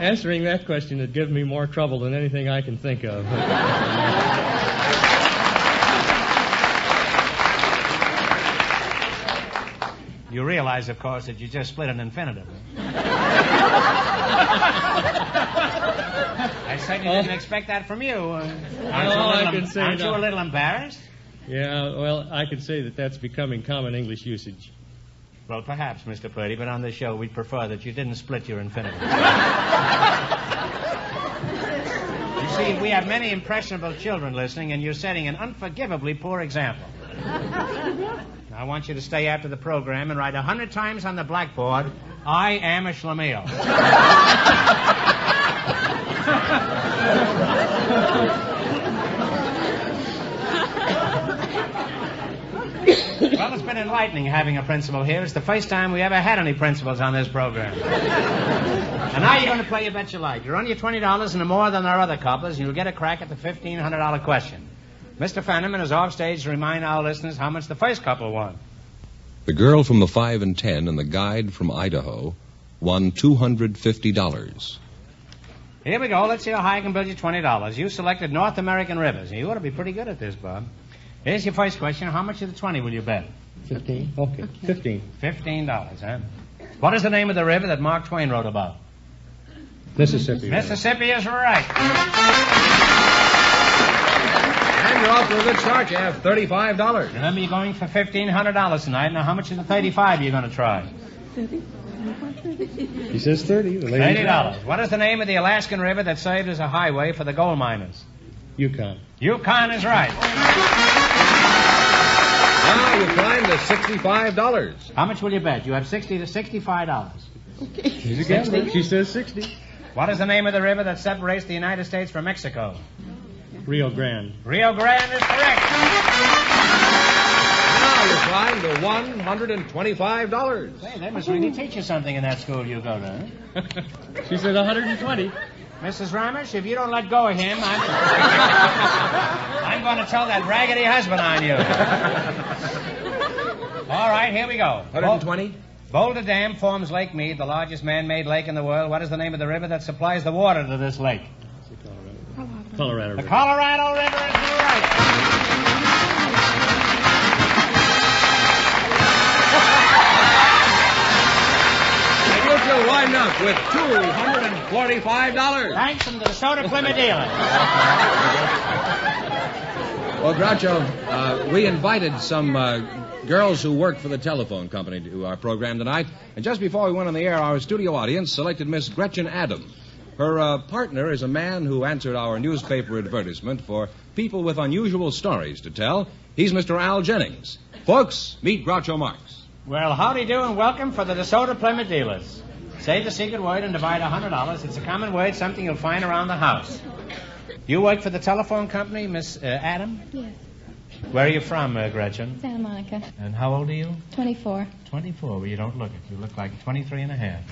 Answering that question would give me more trouble than anything I can think of. You realize, of course, that you just split an infinitive. I certainly didn't expect that from you. Aren't you a little embarrassed? Yeah, well, I could say that that's becoming common English usage. Well, perhaps, Mr. Purdy, but on this show we'd prefer that you didn't split your infinitive. You see, we have many impressionable children listening, and you're setting an unforgivably poor example. I want you to stay after the program and write 100 times on the blackboard, "I am a schlemiel." Well, it's been enlightening having a principal here. It's the first time we ever had any principals on this program. And now you're going to play You Bet You Like. You're on your $20 and more than our other couples, and you'll get a crack at the $1,500 question. Mr. Fenneman is off stage to remind our listeners how much the first couple won. The girl from the 5 and 10 and the guide from Idaho won $250. Here we go. Let's see how high I can build you $20. You selected North American rivers. You ought to be pretty good at this, Bob. Here's your first question. How much of the 20 will you bet? 15. Okay, 15. $15, huh? What is the name of the river that Mark Twain wrote about? Mississippi. Mississippi is right. And you're off to a good start. You have $35. Remember, you're going for $1,500 tonight. Now, how much of the 35 are you going to try? 30. He says 30. $30. What is the name of the Alaskan river that served as a highway for the gold miners? Yukon. Yukon is right. Now you climb to $65. How much will you bet? You have $60 to $65. Okay. She's a gambler. She says 60. What is the name of the river that separates the United States from Mexico? Rio Grande. Rio Grande is correct. Now you climb to $125. Hey, they must really teach you something in that school you go to, huh? She said 120. Mrs. Ramesh, if you don't let go of him, I'm going to tell that raggedy husband on you. All right, here we go. 120? Boulder Dam forms Lake Mead, the largest man-made lake in the world. What is the name of the river that supplies the water to this lake? Colorado The River. Colorado River is right. And you two wind up with $245. Thanks from the DeSoto Plymouth dealer. Well, Groucho, we invited some girls who work for the telephone company to our program tonight. And just before we went on the air, our studio audience selected Miss Gretchen Adam. Her partner is a man who answered our newspaper advertisement for people with unusual stories to tell. He's Mr. Al Jennings. Folks, meet Groucho Marx. Well, howdy do and welcome for the DeSoto Plymouth dealers. Say the secret word and divide $100. It's a common word, something you'll find around the house. You work for the telephone company, Miss Adam? Yes. Where are you from, Gretchen? Santa Monica. And how old are you? 24. 24. Well, you don't look it. You look like 23 and a half.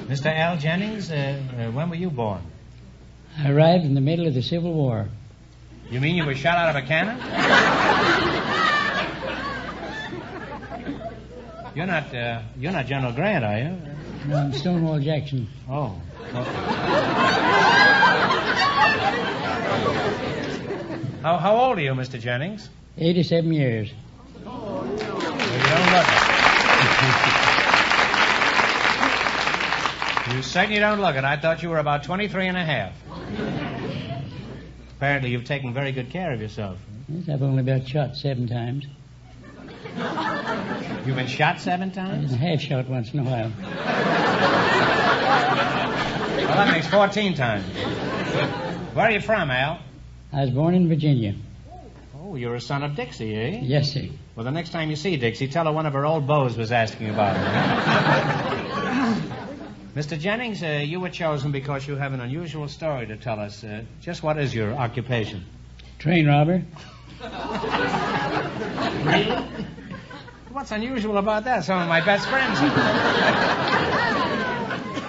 Mr. Al Jennings, when were you born? I arrived in the middle of the Civil War. You mean you were shot out of a cannon? You're not General Grant, are you? No, I'm Stonewall Jackson. Oh. How old are you, Mr. Jennings? 87 years. Well, you don't look it. You certainly don't look it. I thought you were about 23 and a half. Apparently you've taken very good care of yourself. Yes, I've only been shot 7 times. You've been shot 7 times? And half shot once in a while. Well, that makes 14 times. Where are you from, Al? I was born in Virginia. Oh, you're a son of Dixie, eh? Yes, sir. Well, the next time you see Dixie, tell her one of her old beaux was asking about her. Mr. Jennings, you were chosen because you have an unusual story to tell us. Just what is your occupation? Train robber. Really? What's unusual about that? Some of my best friends.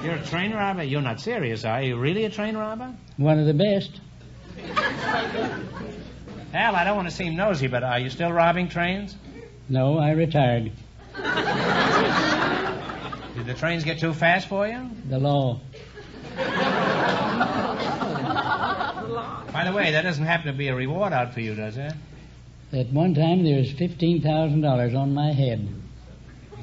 You're a train robber? You're not serious, are you? Really a train robber? One of the best. Al, I don't want to seem nosy, but are you still robbing trains? No, I retired. Did the trains get too fast for you? The law. By the way, that doesn't happen to be a reward out for you, does it? At one time, there was $15,000 on my head.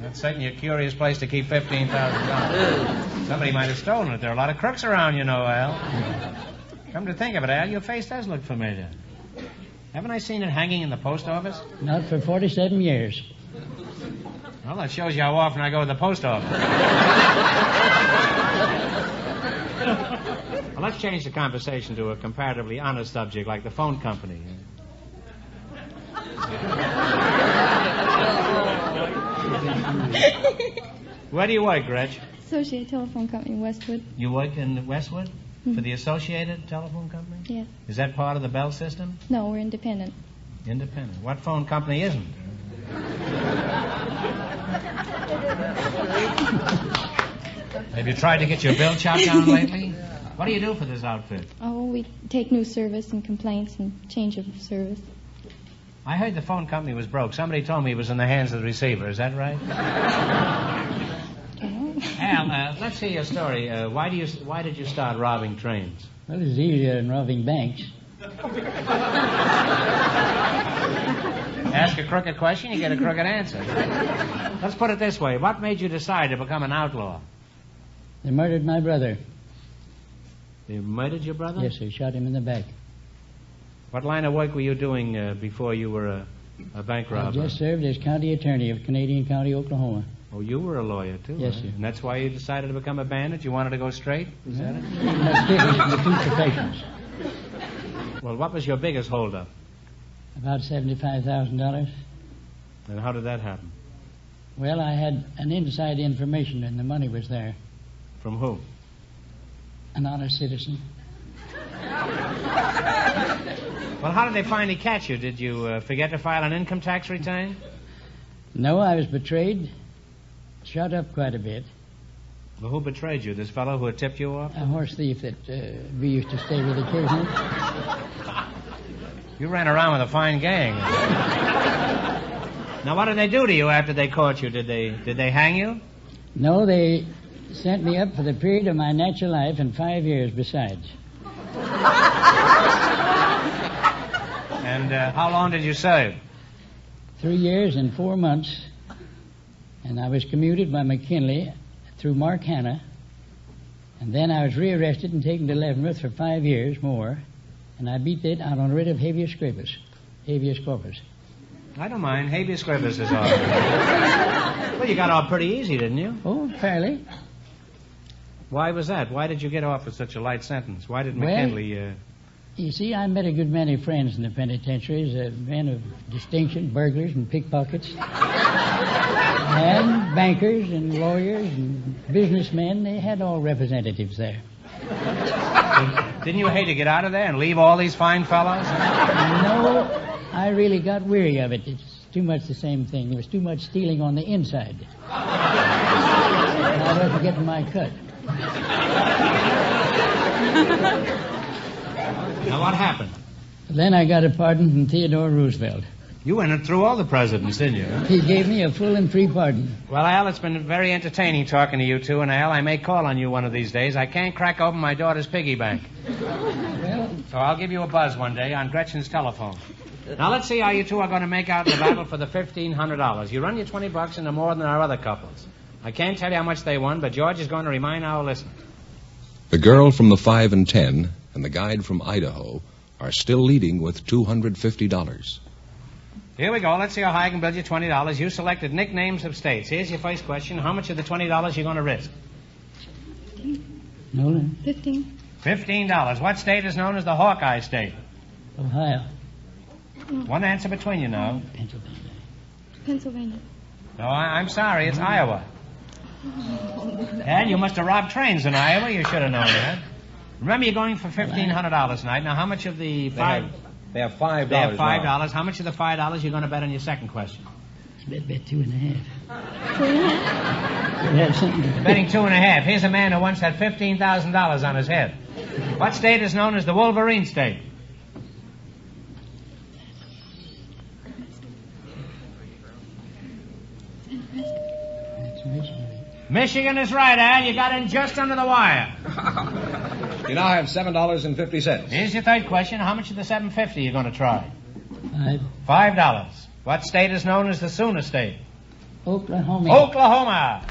That's certainly a curious place to keep $15,000. Somebody might have stolen it. There are a lot of crooks around, you know, Al. Come to think of it, Al, your face does look familiar. Haven't I seen it hanging in the post office? Not for 47 years. Well, that shows you how often I go to the post office. Well, let's change the conversation to a comparatively honest subject like the phone company. Where do you work, Gretch? Associated Telephone Company, Westwood. You work in Westwood? Mm-hmm. For the Associated Telephone Company? Yes. Is that part of the Bell system? No, we're independent. Independent. What phone company isn't? Have you tried to get your bill chopped down lately? What do you do for this outfit? Oh, we take new service and complaints and change of service. I heard the phone company was broke. Somebody told me it was in the hands of the receiver. Is that right? Al, let's hear your story. Why did you start robbing trains? Well, it's easier than robbing banks. Ask a crooked question, you get a crooked answer. Let's put it this way. What made you decide to become an outlaw? They murdered my brother. They murdered your brother? Yes, they shot him in the back. What line of work were you doing before you were a bank robber? I just served as county attorney of Canadian County, Oklahoma. Oh, you were a lawyer, too? Yes, right? sir. And that's why you decided to become a bandit? You wanted to go straight? Is that it? That's different from the two professions. Well, what was your biggest holdup? About $75,000. And how did that happen? Well, I had an inside information, and the money was there. From who? An honest citizen. Well, how did they finally catch you? Did you forget to file an income tax return? No, I was betrayed. Shot up quite a bit. Well, who betrayed you? This fellow who had tipped you off? A horse thief that we used to stay with occasionally. You ran around with a fine gang. Now, what did they do to you after they caught you? Did they hang you? No, they sent me up for the period of my natural life and 5 years besides. And how long did you serve? 3 years and 4 months. And I was commuted by McKinley through Mark Hanna. And then I was rearrested and taken to Leavenworth for 5 years more. And I beat that out on writ of habeas corpus. Habeas corpus. I don't mind. Habeas corpus is all right. Well, you got off pretty easy, didn't you? Oh, fairly. Why was that? Why did you get off with such a light sentence? Why did McKinley... You see, I met a good many friends in the penitentiaries, men of distinction, burglars and pickpockets, and bankers and lawyers and businessmen. They had all representatives there. Didn't you hate to get out of there and leave all these fine fellows? No, I really got weary of it. It's too much the same thing. There was too much stealing on the inside. And I wasn't getting my cut. Now, what happened? Then I got a pardon from Theodore Roosevelt. You went through all the presidents, didn't you? He gave me a full and free pardon. Well, Al, it's been very entertaining talking to you two, and Al, I may call on you one of these days. I can't crack open my daughter's piggy bank. Well, so I'll give you a buzz one day on Gretchen's telephone. Now, let's see how you two are going to make out in the battle for the $1,500. You run your $20 into more than our other couples. I can't tell you how much they won, but George is going to remind our listeners. The girl from the 5 and 10 and the guide from Idaho are still leading with $250. Here we go. Let's see how high I can build you $20. You selected nicknames of states. Here's your first question. How much of the $20 you going to risk? No. 15. $15. What state is known as the Hawkeye State? Ohio. One answer between you now. Pennsylvania. Pennsylvania. No, I'm sorry. It's Iowa. And you must have robbed trains in Iowa. You should have known that. Remember, you're going for $1,500 tonight. Now, how much of the five... They have $5. They have $5. Now. How much of the $5 you're going to bet on your second question? Bet 2.5. 2.5? Betting 2.5. Here's a man who once had $15,000 on his head. What state is known as the Wolverine State? Michigan is right, Al. You got in just under the wire. You now have $7.50. Here's your third question. How much of the $7.50 you going to try? $5. What state is known as the Sooner State? Oklahoma. Oklahoma.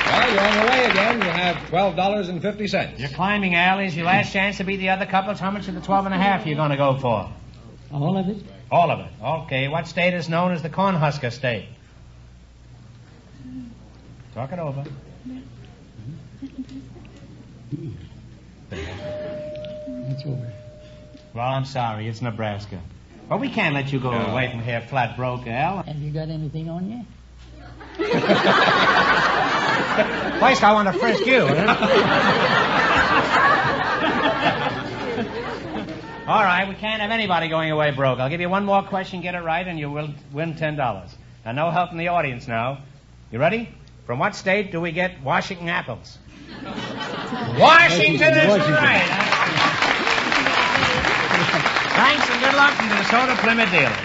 Well, you're on your way again. You have $12.50. You're climbing, Al. Here's your last chance to beat the other couples. How much of the 12.5 you going to go for? All of it? All of it. Okay. What state is known as the Cornhusker State? Talk it over. It's over. Well, I'm sorry. It's Nebraska. But we can't let you go away from here flat broke, Al. Have you got anything on you? First, I want to frisk you. All right, we can't have anybody going away broke. I'll give you one more question, get it right, and you will win $10. Now, no help from the audience now. You ready? From what state do we get Washington apples? Washington is right. Thanks and good luck from the DeSoto Plymouth dealers.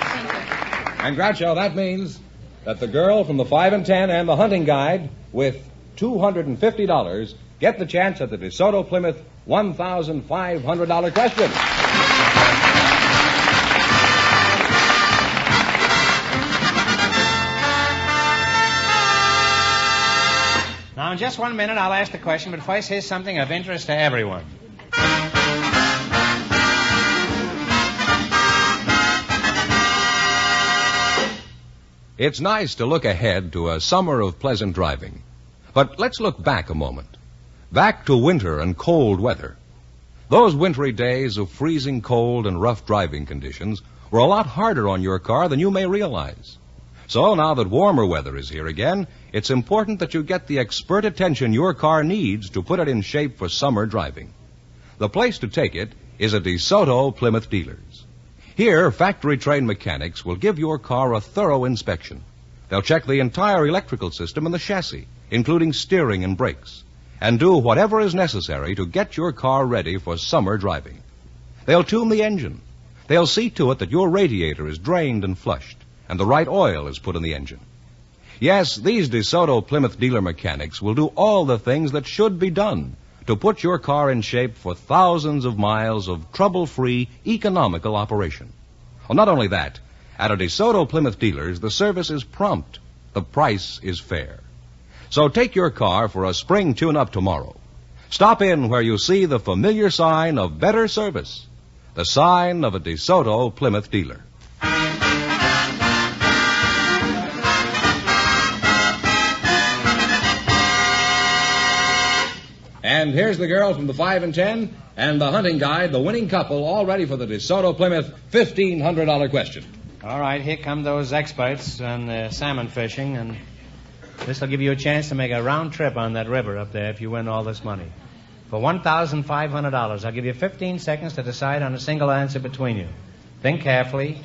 And Groucho, that means that the girl from the 5 and 10 and the hunting guide with $250 get the chance at the DeSoto Plymouth $1,500 question. Now, in just 1 minute, I'll ask the question, but first, here's something of interest to everyone. It's nice to look ahead to a summer of pleasant driving. But let's look back a moment. Back to winter and cold weather. Those wintry days of freezing cold and rough driving conditions were a lot harder on your car than you may realize. So now that warmer weather is here again, it's important that you get the expert attention your car needs to put it in shape for summer driving. The place to take it is at DeSoto Plymouth dealers. Here, factory-trained mechanics will give your car a thorough inspection. They'll check the entire electrical system and the chassis, including steering and brakes, and do whatever is necessary to get your car ready for summer driving. They'll tune the engine. They'll see to it that your radiator is drained and flushed, and the right oil is put in the engine. Yes, these DeSoto Plymouth dealer mechanics will do all the things that should be done to put your car in shape for thousands of miles of trouble-free, economical operation. Well, not only that, at a DeSoto Plymouth dealers, the service is prompt. The price is fair. So take your car for a spring tune-up tomorrow. Stop in where you see the familiar sign of better service, the sign of a DeSoto Plymouth dealer. And here's the girl from the 5 and 10 and the hunting guide, the winning couple, all ready for the DeSoto Plymouth $1,500 question. All right, here come those experts on salmon fishing, and this will give you a chance to make a round trip on that river up there if you win all this money. For $1,500, I'll give you 15 seconds to decide on a single answer between you. Think carefully,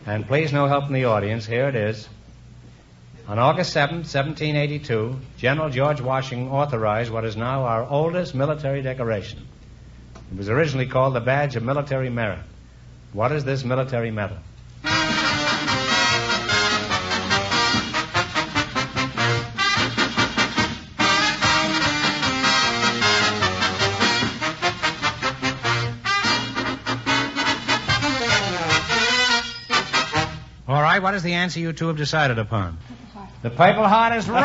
and please no help from the audience. Here it is. On August 7th, 1782, General George Washington authorized what is now our oldest military decoration. It was originally called the Badge of Military Merit. What is this military medal? All right, what is the answer you two have decided upon? The Purple Heart is right.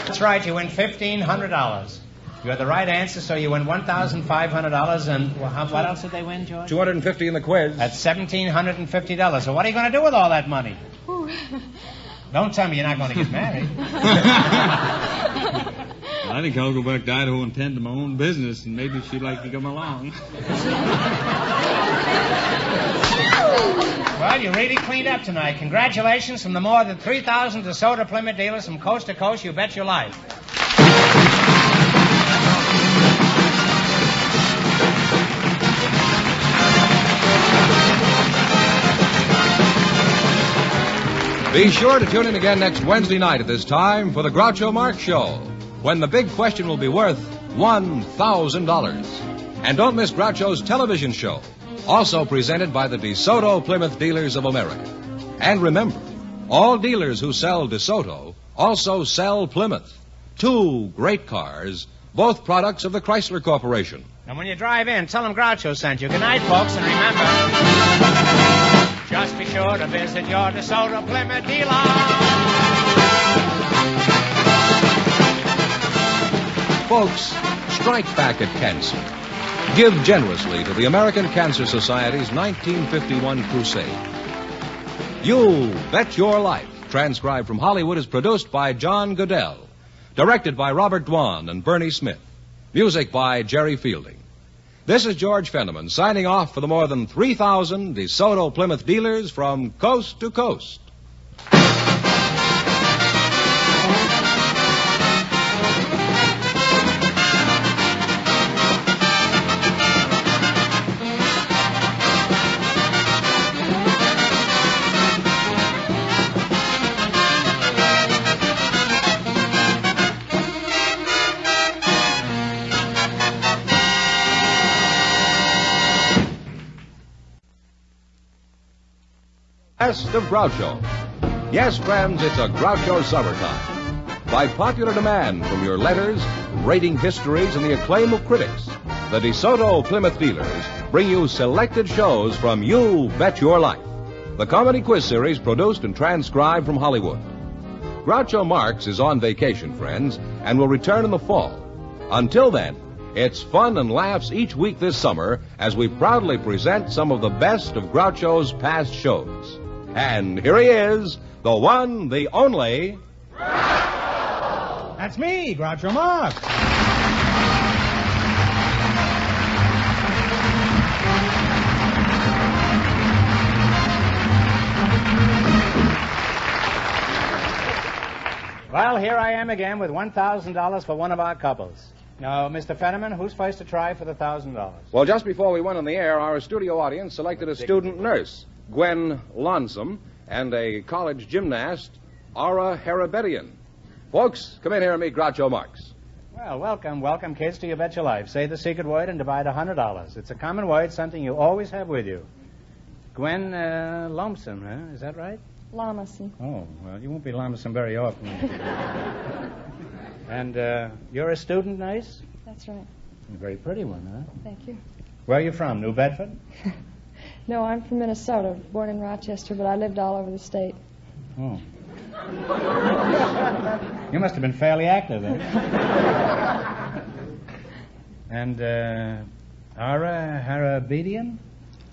That's right, you win $1,500. You had the right answer, so you win $1,500. And what else did they win, George? $250 in the quiz. That's $1,750. So what are you going to do with all that money? Don't tell me you're not going to get married. I think I'll go back to Idaho and tend to my own business, and maybe she'd like to come along. Well, you really cleaned up tonight. Congratulations from the more than 3,000 DeSoto Plymouth dealers from coast to coast. You bet your life. Be sure to tune in again next Wednesday night at this time for the Groucho Marx Show, when the big question will be worth $1,000. And don't miss Groucho's television show, also presented by the DeSoto Plymouth Dealers of America. And remember, all dealers who sell DeSoto also sell Plymouth. Two great cars, both products of the Chrysler Corporation. And when you drive in, tell them Groucho sent you. Good night, folks, and remember, just be sure to visit your DeSoto Plymouth dealer. Folks, strike back at cancer. Give generously to the American Cancer Society's 1951 crusade. You Bet Your Life, transcribed from Hollywood, is produced by John Goodell. Directed by Robert Dwan and Bernie Smith. Music by Jerry Fielding. This is George Fenneman signing off for the more than 3,000 DeSoto Plymouth dealers from coast to coast. Best of Groucho. Yes, friends, it's a Groucho summertime. By popular demand from your letters, rating histories, and the acclaim of critics, the DeSoto Plymouth dealers bring you selected shows from You Bet Your Life, the comedy quiz series produced and transcribed from Hollywood. Groucho Marx is on vacation, friends, and will return in the fall. Until then, it's fun and laughs each week this summer as we proudly present some of the best of Groucho's past shows. And here he is, the one, the only... That's me, Groucho Marx. Well, here I am again with $1,000 for one of our couples. Now, Mr. Fenneman, who's first to try for the $1,000? Well, just before we went on the air, our studio audience selected a student nurse, Gwen Lonsum, and a college gymnast, Ara Herabedian. Folks, come in here and meet Groucho Marx. Well, welcome, kids, to You Bet Your Life. Say the secret word and divide $100. It's a common word, something you always have with you. Gwen Lomson, huh? Is that right? Lamason. Oh, well, you won't be Lamason very often. And you're a student nurse? That's right. A very pretty one, huh? Thank you. Where are you from, New Bedford? No, I'm from Minnesota, born in Rochester, but I lived all over the state. Oh. You must have been fairly active, then. And Ara Harabedian?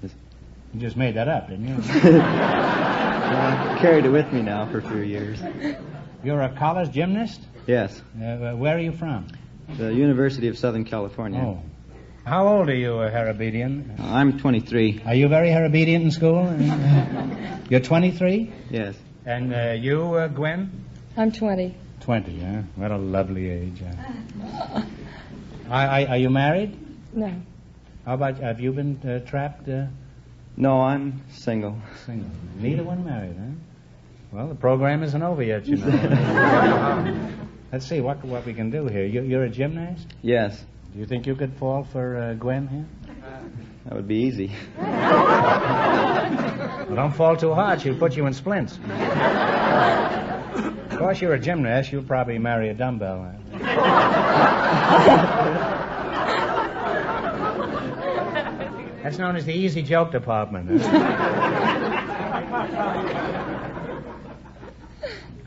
You just made that up, didn't you? I carried it with me now for a few years. You're a college gymnast? Yes. Where are you from? The University of Southern California. Oh. How old are you, Harabedian? I'm 23. Are you very Harabedian in school? You're 23? Yes. And you, Gwen? I'm 20. 20, huh? What a lovely age. Are you married? No. How about, have you been trapped? No, I'm single. Single. Neither one married, huh? Well, the program isn't over yet, you know. Let's see what we can do here. You're a gymnast? Yes. Do you think you could fall for Gwen here? That would be easy. Well, don't fall too hard. She'll put you in splints. Of course, you're a gymnast. You'll probably marry a dumbbell. That's known as the easy joke department.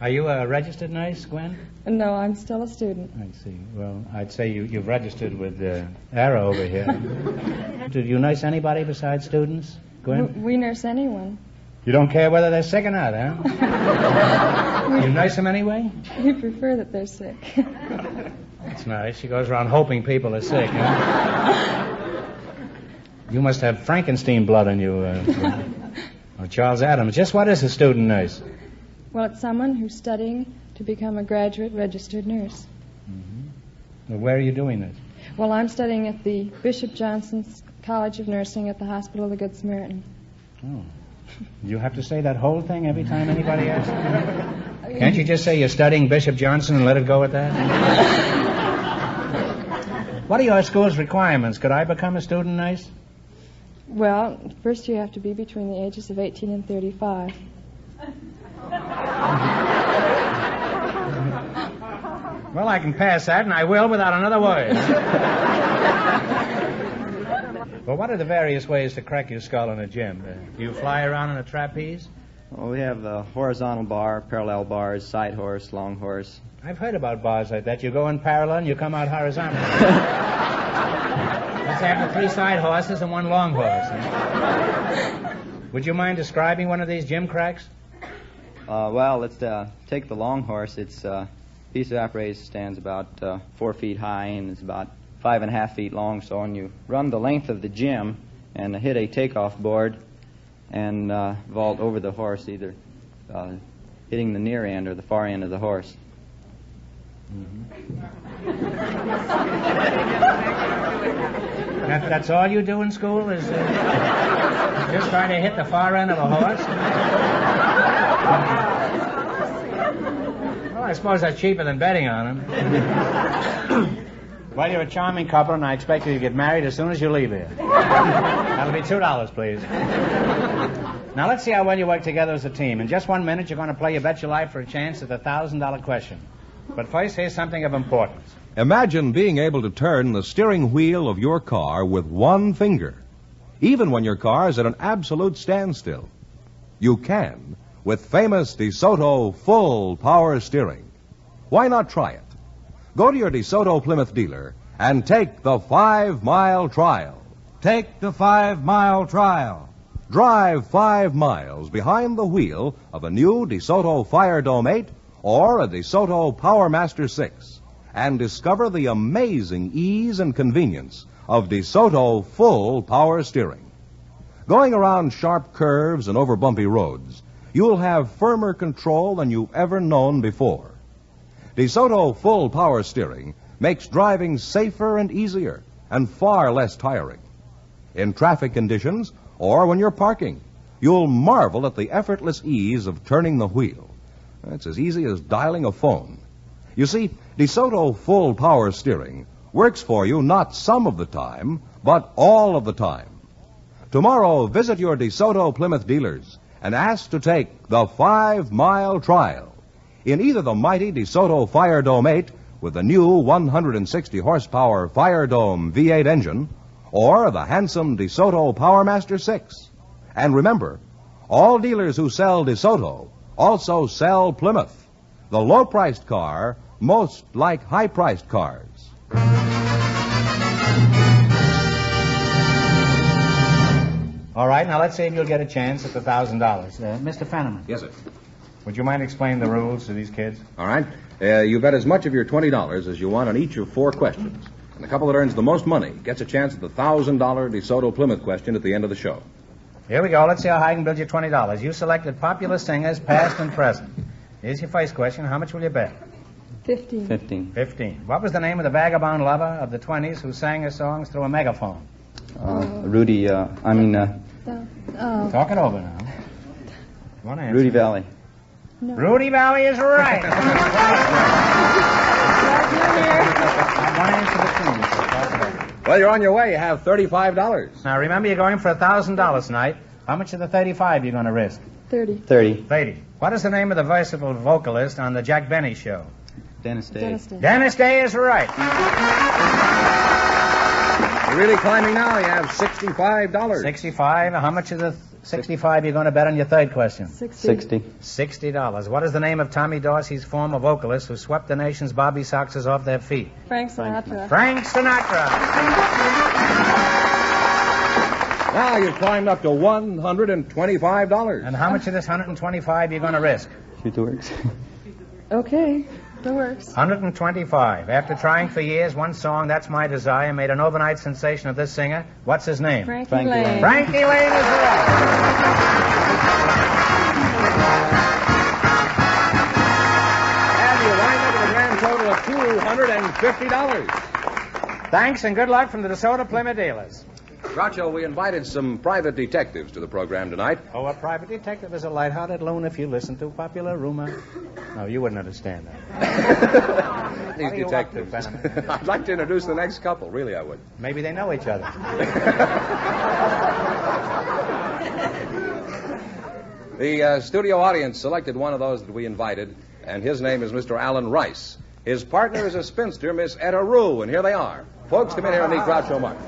Are you a registered nurse, Gwen? No, I'm still a student. I see. Well, I'd say you've registered with Arrow over here. Do you nurse anybody besides students, Gwen? We nurse anyone. You don't care whether they're sick or not, huh? You nurse them anyway? We prefer that they're sick. That's nice. She goes around hoping people are sick, huh? You must have Frankenstein blood in you, or Charles Adams. Just what is a student nurse? Well, it's someone who's studying to become a graduate registered nurse. Mm-hmm. Well, where are you doing this? Well, I'm studying at the Bishop Johnson's College of Nursing at the Hospital of the Good Samaritan. Oh. You have to say that whole thing every time anybody asks you? Can't you just say you're studying Bishop Johnson and let it go at that? What are your school's requirements? Could I become a student nurse? Well, first you have to be between the ages of 18 and 35. Well, I can pass that, and I will without another word. Well, what are the various ways to crack your skull in a gym? Do you fly around in a trapeze? Well, we have the horizontal bar, parallel bars, side horse, long horse. I've heard about bars like that. You go in parallel and you come out horizontal. Let's have the 3 side horses and 1 long horse. Would you mind describing one of these gym cracks? Well, let's take the long horse. It's a piece of apparatus stands about 4 feet high and it's about 5.5 feet long. So when you run the length of the gym and hit a takeoff board and vault over the horse, either hitting the near end or the far end of the horse. Mm-hmm. That's all you do in school is just try to hit the far end of a horse? Well, I suppose that's cheaper than betting on him. Well, you're a charming couple, and I expect you to get married as soon as you leave here. That'll be $2, please. Now, let's see how well you work together as a team. In just 1 minute, you're going to play You Bet Your Life for a chance at the $1,000 question. But first, here's something of importance. Imagine being able to turn the steering wheel of your car with 1 finger, even when your car is at an absolute standstill. You can with famous DeSoto full power steering. Why not try it? Go to your DeSoto Plymouth dealer and take the 5-mile trial. Take the 5-mile trial. Drive 5 miles behind the wheel of a new DeSoto Fire Dome 8 or a DeSoto Power Master 6 and discover the amazing ease and convenience of DeSoto full power steering. Going around sharp curves and over bumpy roads, you'll have firmer control than you've ever known before. DeSoto full power steering makes driving safer and easier and far less tiring. In traffic conditions or when you're parking, you'll marvel at the effortless ease of turning the wheel. It's as easy as dialing a phone. You see, DeSoto Full Power Steering works for you not some of the time, but all of the time. Tomorrow, visit your DeSoto Plymouth dealers and ask to take the 5-mile trial in either the mighty DeSoto Fire Dome 8 with the new 160 horsepower Fire Dome V8 engine, or the handsome DeSoto PowerMaster 6. And remember, all dealers who sell DeSoto also sell Plymouth, the low-priced car most like high-priced cars. All right, now let's see if you'll get a chance at the $1,000. Mr. Fenneman. Yes, sir. Would you mind explaining the rules to these kids? All right. You bet as much of your $20 as you want on each of 4 questions. And the couple that earns the most money gets a chance at the $1,000 DeSoto Plymouth question at the end of the show. Here we go. Let's see how high I can build you $20. You selected popular singers, past and present. Here's your first question. How much will you bet? 15. 15. What was the name of the vagabond lover of the 20s who sang his songs through a megaphone? Rudy, Talk it over now. One answer. Rudy Valley. No. Rudy Valley is right. One answer between you. Well, you're on your way. You have $35. Now, remember, you're going for $1,000 tonight. How much of the 35 you going to risk? 30. What is the name of the versatile vocalist on the Jack Benny Show? Dennis Day. Dennis Day is right. You're really climbing now. You have $65. 65. How much of the 65 you're going to bet on your third question? 60. $60. What is the name of Tommy Dorsey's former vocalist who swept the nation's Bobby Soxers off their feet? Frank Sinatra. Frank Sinatra. Now you've climbed up to $125. And how much of this 125 are you going to risk? Shoot the works. Okay, that works. 125. After trying for years, one song, That's My Desire, made an overnight sensation of this singer. What's his name? Frankie Lane. Frankie Lane is right. And you wind up with a grand total of $250. Thanks and good luck from the DeSoto Plymouth dealers. Groucho, we invited some private detectives to the program tonight. Oh, a private detective is a light-hearted loon if you listen to popular rumor. No, you wouldn't understand that. These detectives. I'd like to introduce the next couple. Really, I would. Maybe they know each other. The studio audience selected one of those that we invited, and his name is Mr. Alan Rice. His partner is a spinster, Miss Etta Rue, and here they are. Folks, come in here and meet Groucho Marx.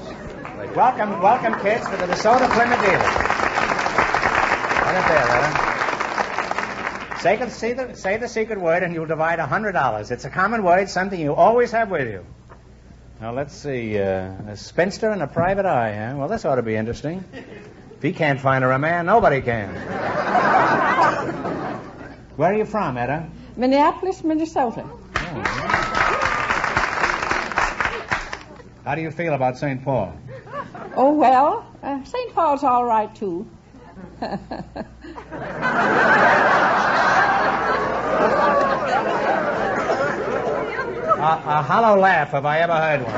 Welcome, kids, to the DeSoto Plymouth dealers. Right up there, Etta. Say the secret word, and you'll divide $100. It's a common word, something you always have with you. Now, let's see. A spinster and a private eye, huh? Well, this ought to be interesting. If he can't find her a man, nobody can. Where are you from, Etta? Minneapolis, Minnesota. How do you feel about St. Paul? Oh, well, St. Paul's all right, too. A hollow laugh, if I ever heard one.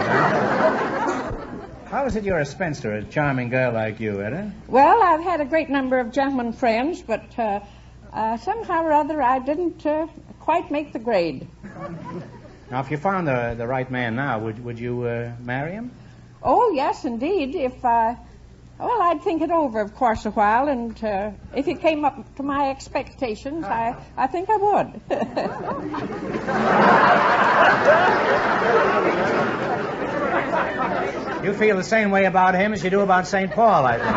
How is it you're a spinster, a charming girl like you, Etta? Well, I've had a great number of gentlemen friends, but somehow or other I didn't quite make the grade. Now, if you found the right man now, would you marry him? Oh, yes, indeed. I'd think it over, of course, a while, and if it came up to my expectations, I think I would. You feel the same way about him as you do about St. Paul, I think.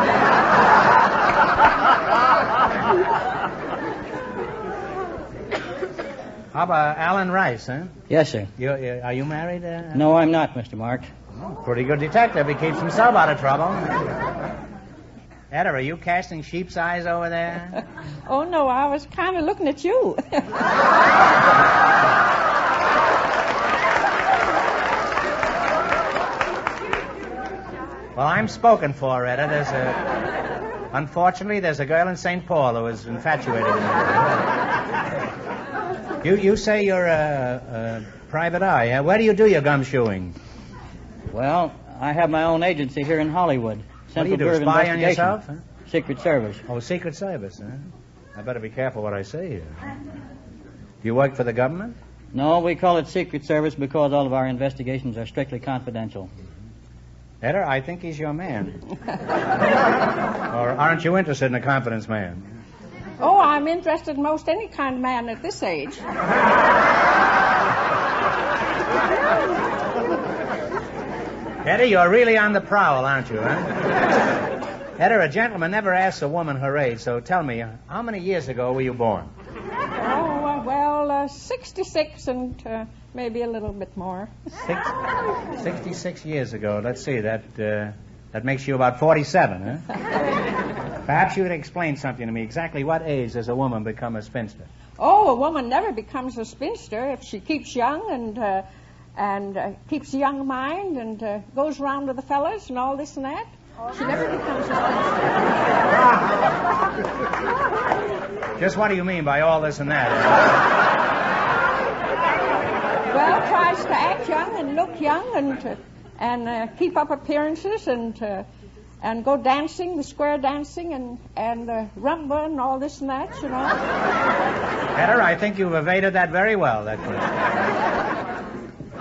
How about Alan Rice, huh? Yes, sir. Are you married? No, I'm not, Mr. Mark. Pretty good detective. He keeps himself out of trouble. Etta, are you casting sheep's eyes over there? Oh, no, I was kind of looking at you. Well, I'm spoken for, Etta. Unfortunately, there's a girl in St. Paul who is infatuated with me. You say you're a private eye. Where do you do your gumshoeing? Well, I have my own agency here in Hollywood. What do you do, Bureau of spy on Investigation. yourself? Huh? Secret Service. Oh, Secret Service, huh? I better be careful what I say here. Do you work for the government? No, we call it Secret Service because all of our investigations are strictly confidential. Eder, I think he's your man. Or aren't you interested in a confidence man? Oh, I'm interested in most any kind of man at this age. Eder, you're really on the prowl, aren't you, huh? Eder, a gentleman never asks a woman her age, so tell me, how many years ago were you born? Oh, well, 66 and maybe a little bit more. 66 years ago. Let's see, that makes you about 47, huh? Perhaps you could explain something to me. Exactly what age does a woman become a spinster? Oh, a woman never becomes a spinster if she keeps young and keeps a young mind and goes around with the fellas and all this and that. She never becomes a spinster. Just what do you mean by all this and that? Well, tries to act young and look young and keep up appearances and go dancing, the square dancing and rumba and all this and that, you know. Eder, I think you've evaded that very well.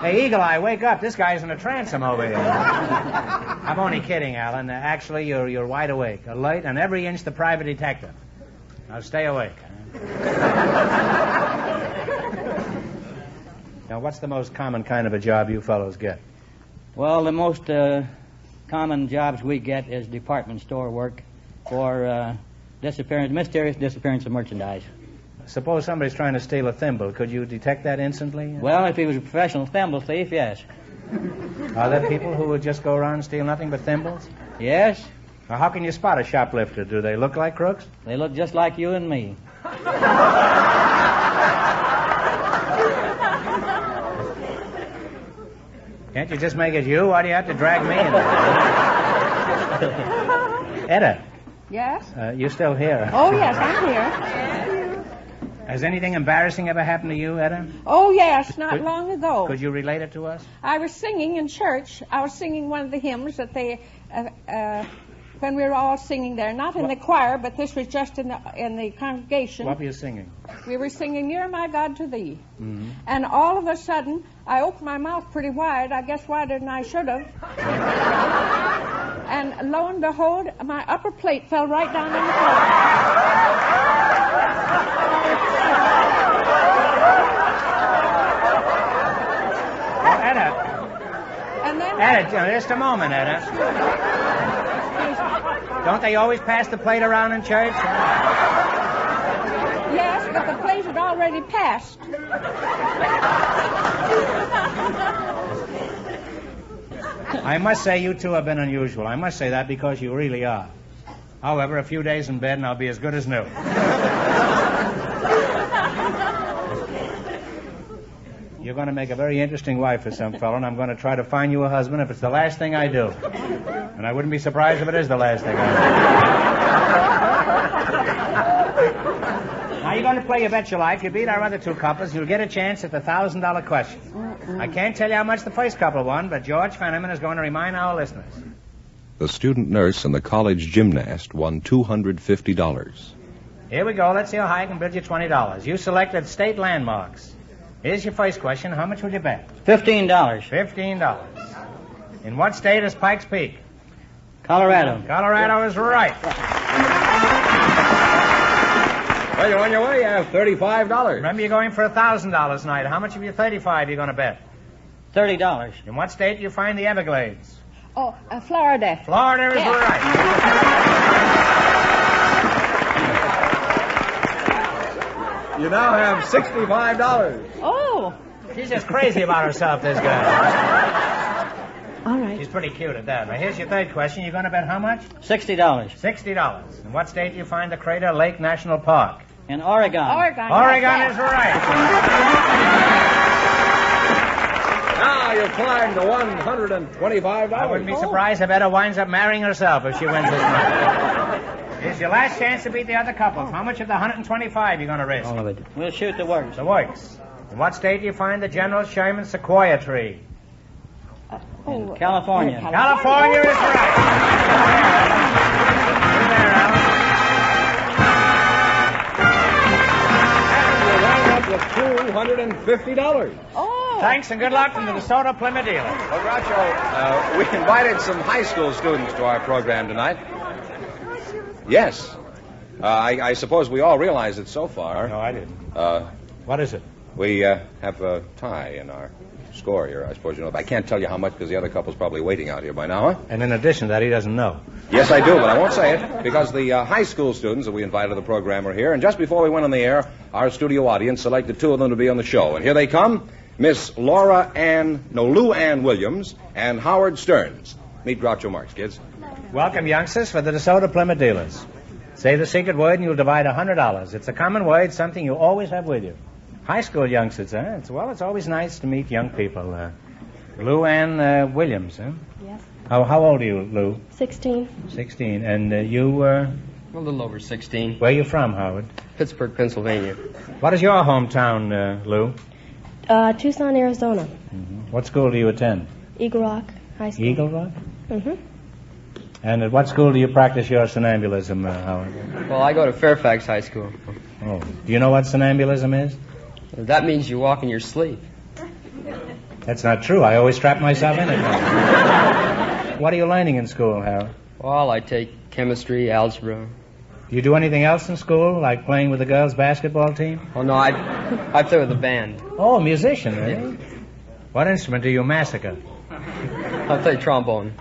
Hey, Eagle Eye, wake up. This guy's in a trance over here. I'm only kidding, Alan. Actually, you're wide awake, alert, and every inch the private detective. Now stay awake. Now, what's the most common kind of a job you fellows get? Well, the most common jobs we get is department store work for mysterious disappearance of merchandise. Suppose somebody's trying to steal a thimble. Could you detect that instantly? Well, if he was a professional thimble thief, yes. Are there people who would just go around and steal nothing but thimbles? Yes. Now, how can you spot a shoplifter? Do they look like crooks? They look just like you and me. Can't you just make it you? Why do you have to drag me into it? Eda. Yes? You still here? Oh, yes, I'm here. Has anything embarrassing ever happened to you, Eda? Oh, yes, not long ago. Could you relate it to us? I was singing in church. I was singing one of the hymns that they, when we were all singing there, not in the choir, but this was just in the congregation. What were you singing? We were singing, Near My God to Thee. Mm-hmm. And all of a sudden, I opened my mouth pretty wide. I guess wider than I should have. And lo and behold, my upper plate fell right down on the floor. Eda. And then... Eda, just a moment, Eda. Don't they always pass the plate around in church? Yes, but the plate had already passed. I must say you two have been unusual. I must say that because you really are. However, a few days in bed and I'll be as good as new. You're going to make a very interesting wife for some fellow, and I'm going to try to find you a husband if it's the last thing I do. And I wouldn't be surprised if it is the last thing I do. Now, you're going to play You Bet Your Life. You beat our other two couples. You'll get a chance at the $1,000 question. I can't tell you how much the first couple won, but George Fenneman is going to remind our listeners. The student nurse and the college gymnast won $250. Here we go. Let's see how high I can bid you $20. You selected state landmarks. Here's your first question. How much would you bet? $15. $15. In what state is Pikes Peak? Colorado. Colorado is right. Well, you're on your way. You have $35. Remember, you're going for $1,000 tonight. How much of your $35 are you going to bet? $30. In what state do you find the Everglades? Oh, Florida. Florida is right. You now have $65. Oh. She's just crazy about herself, this girl. All right. She's pretty cute at that. Now, here's your third question. You're going to bet how much? $60. $60. In what state do you find the Crater Lake National Park? In Oregon. Oregon is right. Now you've climbed to $125. I wouldn't be surprised if Etta winds up marrying herself if she wins this money. Here's your last chance to beat the other couples. How much of the $125 you going to risk? All of it. We'll shoot the works. The works. In what state do you find the General Sherman sequoia tree? In California. California is right. In there, Alan. And you wind up with $250. Thanks and good luck from the DeSoto Plymouth dealer. Well, Groucho, we invited some high school students to our program tonight. Yes. I suppose we all realize it so far. No, I didn't. What is it? We have a tie in our score here, I suppose you know. But I can't tell you how much because the other couple's probably waiting out here by now, huh? And in addition to that, he doesn't know. Yes, I do, but I won't say it because the high school students that we invited to the program are here. And just before we went on the air, our studio audience selected two of them to be on the show. And here they come, Miss Lou Ann Williams and Howard Stearns. Meet Groucho Marx, kids. Welcome, youngsters, for the DeSoto Plymouth dealers. Say the secret word and you'll divide $100. It's a common word, something you always have with you. High school youngsters, huh? It's always nice to meet young people. Lou Ann Williams, huh? Yes. How old are you, Lou? 16. 16. And you, A little over 16. Where are you from, Howard? Pittsburgh, Pennsylvania. What is your hometown, Lou? Tucson, Arizona. Mm-hmm. What school do you attend? Eagle Rock High School. Eagle Rock? Mm-hmm. And at what school do you practice your somnambulism, Howard? Well, I go to Fairfax High School. Oh. Do you know what somnambulism is? That means you walk in your sleep. That's not true. I always trap myself in it. What are you learning in school, Howard? Well, I take chemistry, algebra. Do you do anything else in school, like playing with the girls' basketball team? Oh, no, I play with a band. Oh, a musician, really? What instrument do you massacre? I play trombone.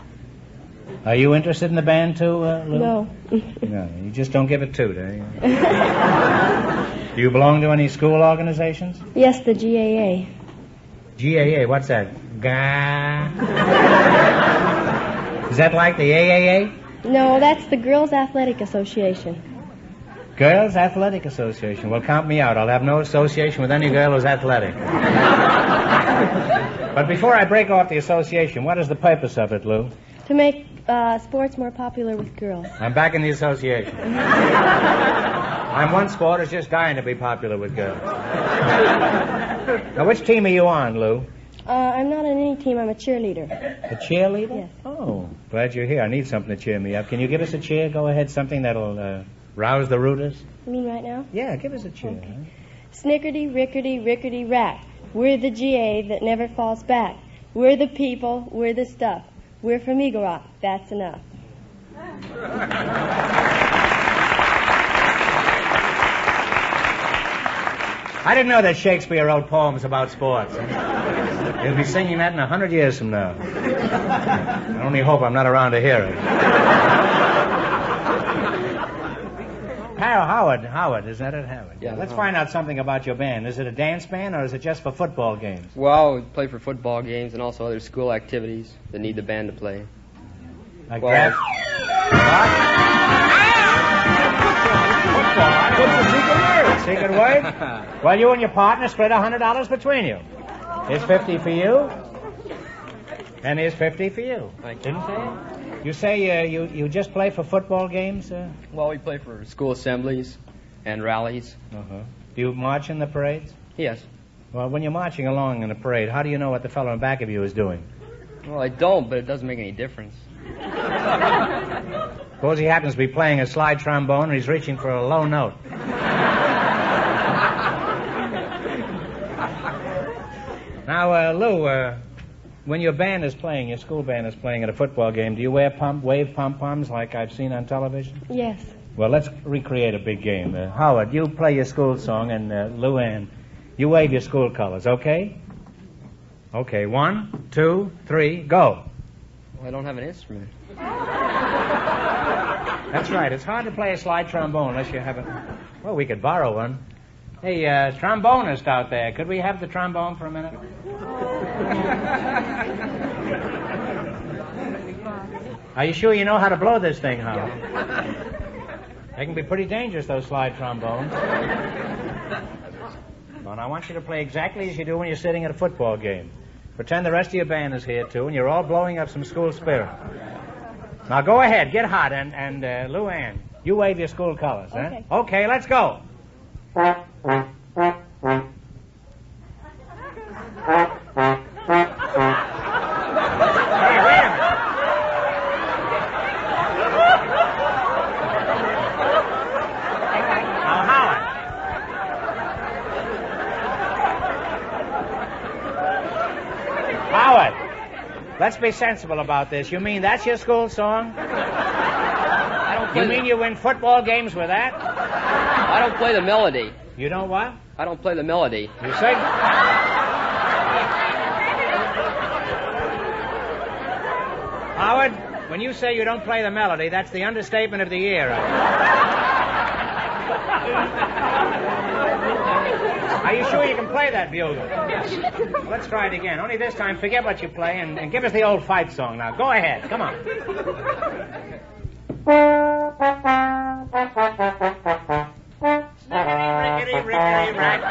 Are you interested in the band, too, Lou? No. No, you just don't give a toot, eh? Do you belong to any school organizations? Yes, the GAA. GAA, what's that? Is that like the AAA? No, that's the Girls Athletic Association. Girls Athletic Association. Well, count me out. I'll have no association with any girl who's athletic. But before I break off the association, what is the purpose of it, Lou? To make sports more popular with girls. I'm back in the association. I'm one sport who's just dying to be popular with girls. Now, which team are you on, Lou? I'm not on any team. I'm a cheerleader. A cheerleader? Yes. Oh, glad you're here. I need something to cheer me up. Can you give us a cheer? Go ahead, something that'll rouse the rooters. You mean right now? Yeah, give us a cheer. Okay. Snickerty, rickerty, rickerty, rack. We're the GA that never falls back. We're the people. We're the stuff. We're from Eagle Rock. That's enough. I didn't know that Shakespeare wrote poems about sports. He'll be singing that in 100 years from now. I only hope I'm not around to hear it. Howard, is that it, Howard? Yeah. Let's find out something about your band. Is it a dance band or is it just for football games? Well, we play for football games and also other school activities that need the band to play. Like well, What's the secret word? Secret word? Well, you and your partner split $100 between you. Here's 50 for you, and here's 50 for you. Didn't say? You say you just play for football games? Well, we play for school assemblies and rallies. Uh-huh. Do you march in the parades? Yes. Well, when you're marching along in a parade, how do you know what the fellow in back of you is doing? Well, I don't, but it doesn't make any difference. Suppose he happens to be playing a slide trombone and he's reaching for a low note. Now, Lou, when your band is playing, your school band is playing at a football game, do you wave pom-poms like I've seen on television? Yes. Well, let's recreate a big game. Howard, you play your school song, and Lou Ann, you wave your school colors, okay? Okay, 1, 2, 3, go. Well, I don't have an instrument. That's right. It's hard to play a slide trombone unless you have a... Well, we could borrow one. Hey, trombonist out there, could we have the trombone for a minute? Are you sure you know how to blow this thing, Howard? They can be pretty dangerous, those slide trombones. Well, I want you to play exactly as you do when you're sitting at a football game. Pretend the rest of your band is here, too, and you're all blowing up some school spirit. Now, go ahead, get hot, and Lou Ann, you wave your school colors, okay. Okay, let's go. Let's be sensible about this. You mean that's your school song? I don't play You mean you win football games with that? I don't play the melody. You don't what? I don't play the melody. You sing? Howard, when you say you don't play the melody, that's the understatement of the year. Are you sure you can play that bugle? Let's try it again. Only this time, forget what you play and give us the old fight song now. Go ahead. Come on. Rickety, rickety, rack.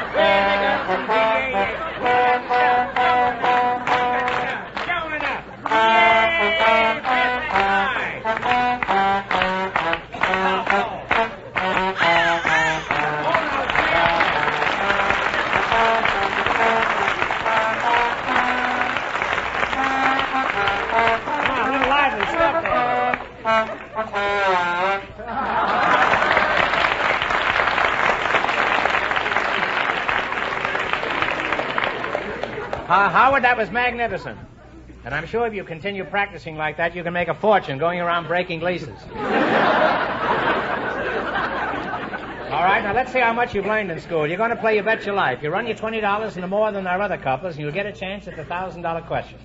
Showing up. Howard, that was magnificent. And I'm sure if you continue practicing like that, you can make a fortune going around breaking leases. All right, now let's see how much you've learned in school. You're going to play You Bet Your Life. You run your $20 into more than our other couples, and you'll get a chance at the $1,000 question.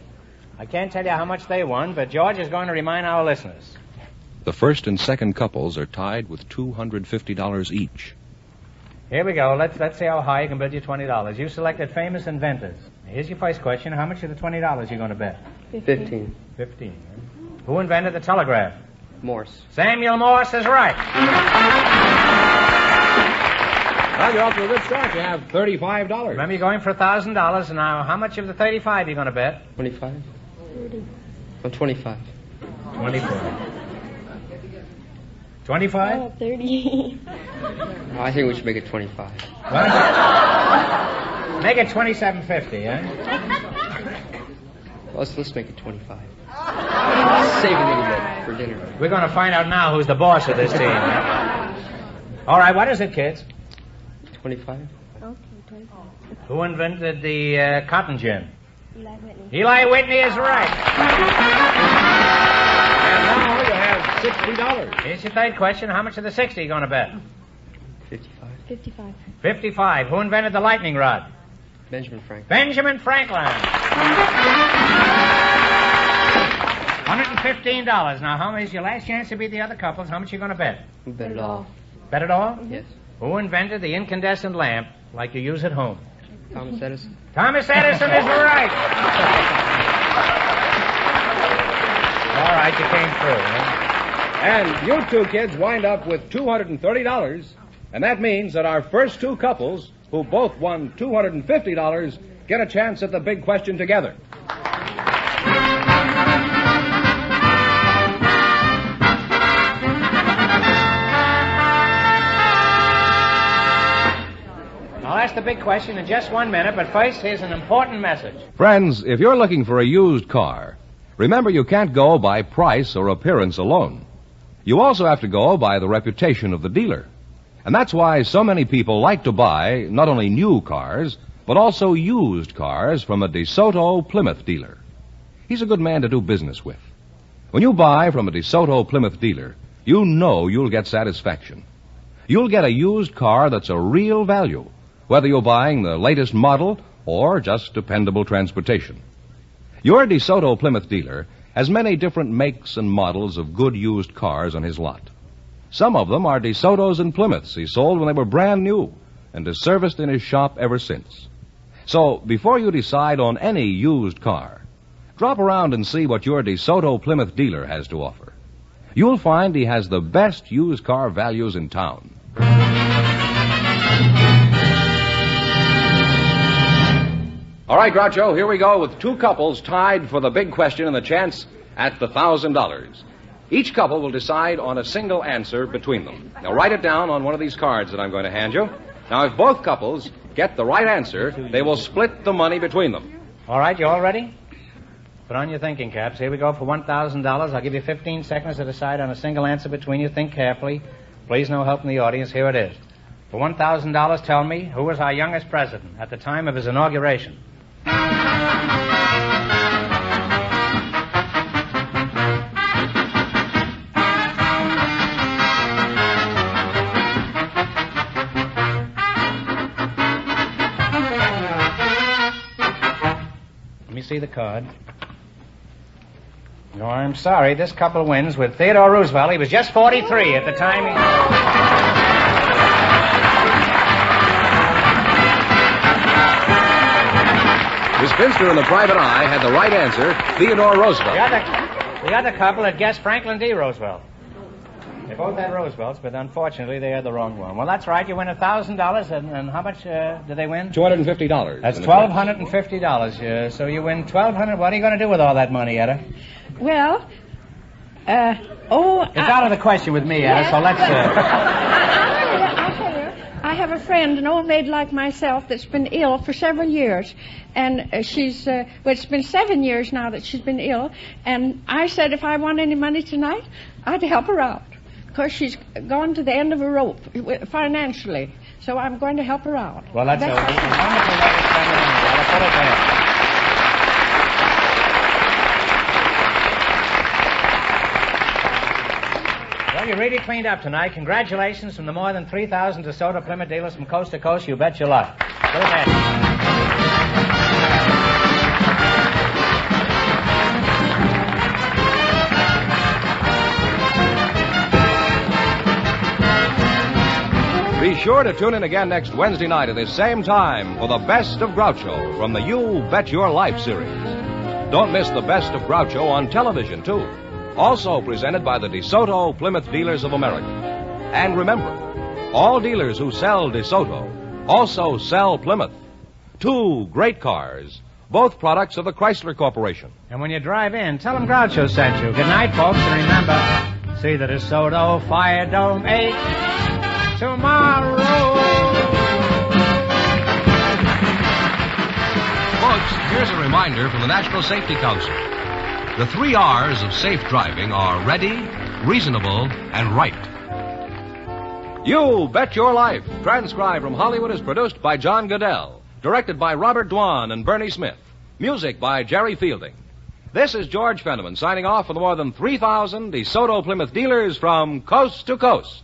I can't tell you how much they won, but George is going to remind our listeners. The first and second couples are tied with $250 each. Here we go. Let's see how high you can build your $20. You selected famous inventors. Here's your first question. How much of the $20 you going to bet? 15. 15. Who invented the telegraph? Morse. Samuel Morse is right. Well, you're off to a good start. You have $35. Remember, you're going for $1,000. And now, how much of the 35 are you going to bet? 25. 30. I'm 25. 24. 25? Oh, 30. I think we should make it 25. What? Make it $27.50, eh? Let's make it 25. Save a little bit for dinner. We're going to find out now who's the boss of this team. All right, what is it, kids? 25. Okay, 25. Who invented the cotton gin? Eli Whitney. Eli Whitney is right. And now you have $60. Here's your third question. How much of the 60 are you going to bet? 55. 55. 55. Who invented the lightning rod? Benjamin Franklin. Benjamin Franklin. $115. Now, how much is your last chance to beat the other couples? How much are you going to bet? Bet it all. Bet it all? Yes. Who invented the incandescent lamp like you use at home? Thomas Edison. Thomas Edison is right. All right, you came through. Huh? And you two kids wind up with $230. And that means that our first two couples, who both won $250, get a chance at the big question together. I'll ask the big question in just 1 minute, but first, here's an important message. Friends, if you're looking for a used car, remember you can't go by price or appearance alone. You also have to go by the reputation of the dealer. And that's why so many people like to buy not only new cars, but also used cars from a DeSoto Plymouth dealer. He's a good man to do business with. When you buy from a DeSoto Plymouth dealer, you know you'll get satisfaction. You'll get a used car that's a real value, whether you're buying the latest model or just dependable transportation. Your DeSoto Plymouth dealer has many different makes and models of good used cars on his lot. Some of them are DeSotos and Plymouths he sold when they were brand new and has serviced in his shop ever since. So, before you decide on any used car, drop around and see what your DeSoto Plymouth dealer has to offer. You'll find he has the best used car values in town. All right, Groucho, here we go with two couples tied for the big question and the chance at the $1,000. Each couple will decide on a single answer between them. Now, write it down on one of these cards that I'm going to hand you. Now, if both couples get the right answer, they will split the money between them. All right, you all ready? Put on your thinking caps. Here we go for $1,000. I'll give you 15 seconds to decide on a single answer between you. Think carefully. Please, no help from the audience. Here it is. For $1,000, tell me, who was our youngest president at the time of his inauguration? see the card. No, I'm sorry. This couple wins with Theodore Roosevelt. He was just 43 at the time he... The spinster in the private eye had the right answer, Theodore Roosevelt. The other couple had guessed Franklin D. Roosevelt. They both had Roosevelts, but unfortunately they had the wrong one. Well, that's right. You win $1,000, and how much did they win? $250. That's $1,250. So you win $1,200. What are you going to do with all that money, Etta? Well, It's out of the question with me, Etta, so let's... I'll tell you, I have a friend, an old maid like myself, that's been ill for several years. And she's, it's been 7 years now that she's been ill. And I said if I want any money tonight, I'd help her out. Because she's gone to the end of a rope financially. So I'm going to help her out. Well, that's a wonderful way to spend the money. Etta. Put it there. Well, you really cleaned up tonight. Congratulations from the more than 3,000 DeSoto Plymouth dealers from coast to coast. You bet your luck. Put it there. Be sure to tune in again next Wednesday night at this same time for the Best of Groucho from the You Bet Your Life series. Don't miss the Best of Groucho on television, too. Also presented by the DeSoto Plymouth Dealers of America. And remember, all dealers who sell DeSoto also sell Plymouth. Two great cars, both products of the Chrysler Corporation. And when you drive in, tell them Groucho sent you. Good night, folks, and remember, see the DeSoto Fire Dome 8 tomorrow. Folks, here's a reminder from the National Safety Council. The 3 R's of safe driving are ready, reasonable, and right. You Bet Your Life, transcribed from Hollywood, is produced by John Goodell, directed by Robert Dwan and Bernie Smith, music by Jerry Fielding. This is George Fenneman signing off for the more than 3,000 DeSoto Plymouth dealers from coast to coast.